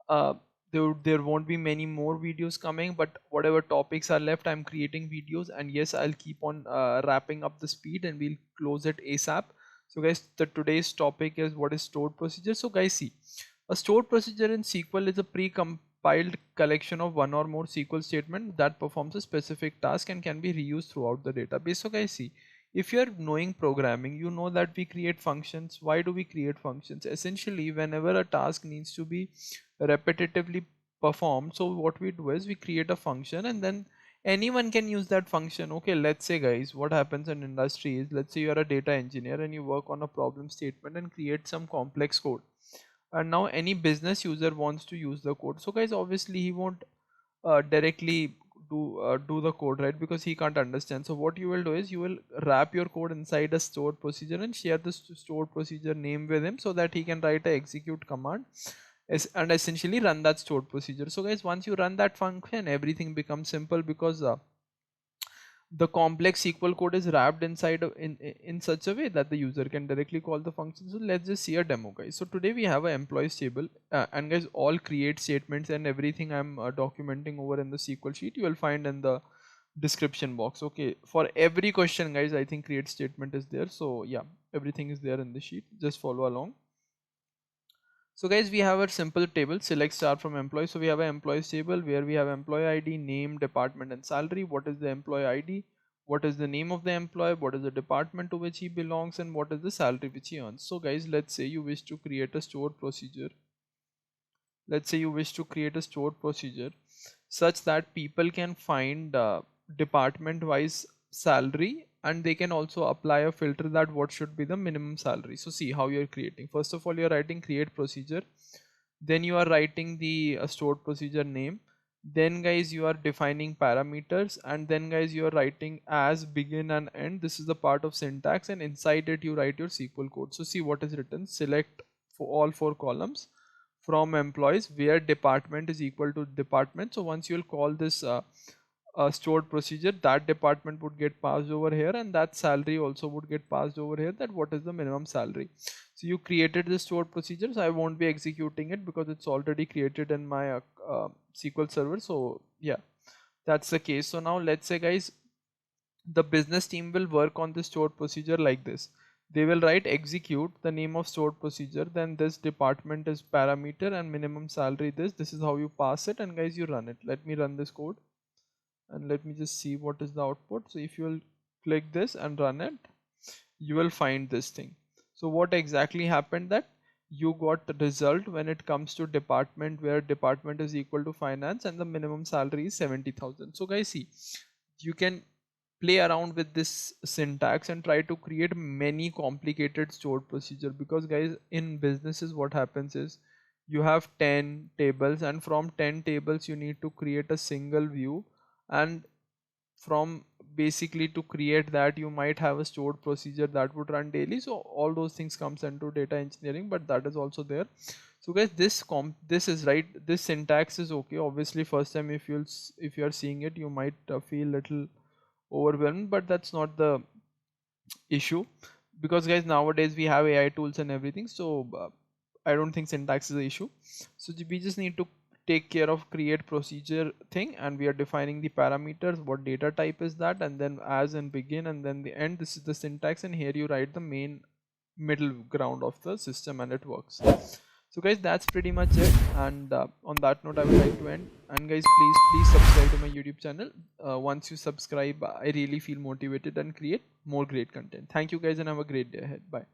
uh, there won't be many more videos coming, but whatever topics are left, I'm creating videos, and yes, I'll keep on wrapping up the speed, and we'll close it ASAP. So guys, the today's topic is what is stored procedure. So guys, see, a stored procedure in SQL is a pre-compiled collection of one or more SQL statement that performs a specific task and can be reused throughout the database. So guys, see, if you're knowing programming, you know that we create functions. Why do we create functions? Essentially, whenever a task needs to be repetitively performed, so what we do is we create a function, and then anyone can use that function. Okay, let's say, guys, what happens in industry is, let's say you are a data engineer and you work on a problem statement and create some complex code, and now any business user wants to use the code. So guys, obviously he won't directly do the code, right? Because he can't understand. So what you will do is you will wrap your code inside a stored procedure and share the stored procedure name with him, so that he can write a execute command and essentially run that stored procedure. So guys, once you run that function, everything becomes simple, because the complex SQL code is wrapped inside in such a way that the user can directly call the function. So let's just see a demo, guys. So today we have an employees table, and guys, all create statements and everything I'm documenting over in the SQL sheet, you will find in the description box. Okay, for every question, guys, I think create statement is there. So yeah, everything is there in the sheet, just follow along. So guys, we have a simple table, select star from employee. So we have an employees table where we have employee ID, name, department, and salary. What is the employee ID? What is the name of the employee? What is the department to which he belongs? And what is the salary which he earns? So guys, let's say you wish to create a stored procedure. Let's say you wish to create a stored procedure such that people can find department wise salary, and they can also apply a filter that what should be the minimum salary. So see how you're creating. First of all, you're writing create procedure, then you are writing the stored procedure name, then guys you are defining parameters, and then guys you are writing as begin and end. This is the part of syntax, and inside it you write your SQL code. So see what is written. Select for all four columns from employees where department is equal to department. So once you'll call this stored procedure, that department would get passed over here, and that salary also would get passed over here, that what is the minimum salary. So you created the stored procedures. I won't be executing it because it's already created in my SQL server. So yeah, that's the case. So now let's say, guys, the business team will work on the stored procedure like this. They will write execute the name of stored procedure, then this department is parameter, and minimum salary this is how you pass it, and guys you run it. Let me run this code, and let me just see what is the output. So if you will click this and run it, you will find this thing. So what exactly happened, that you got the result when it comes to department, where department is equal to finance and the minimum salary is 70,000. So guys, see, you can play around with this syntax and try to create many complicated stored procedure, because guys, in businesses what happens is you have 10 tables, and from 10 tables you need to create a single view, and from basically to create that you might have a stored procedure that would run daily. So all those things comes into data engineering, but that is also there. So guys, this is right, this syntax is okay. Obviously first time if you are seeing it, you might feel little overwhelmed, but that's not the issue, because guys, nowadays we have AI tools and everything. So I don't think syntax is the issue. So we just need to take care of create procedure thing, and we are defining the parameters, what data type is that, and then as and begin, and then the end. This is the syntax, and here you write the main middle ground of the system, and it works. So guys, that's pretty much it, and on that note I would like to end. And guys, please subscribe to my YouTube channel. Once you subscribe, I really feel motivated and create more great content. Thank you guys, and have a great day ahead. Bye.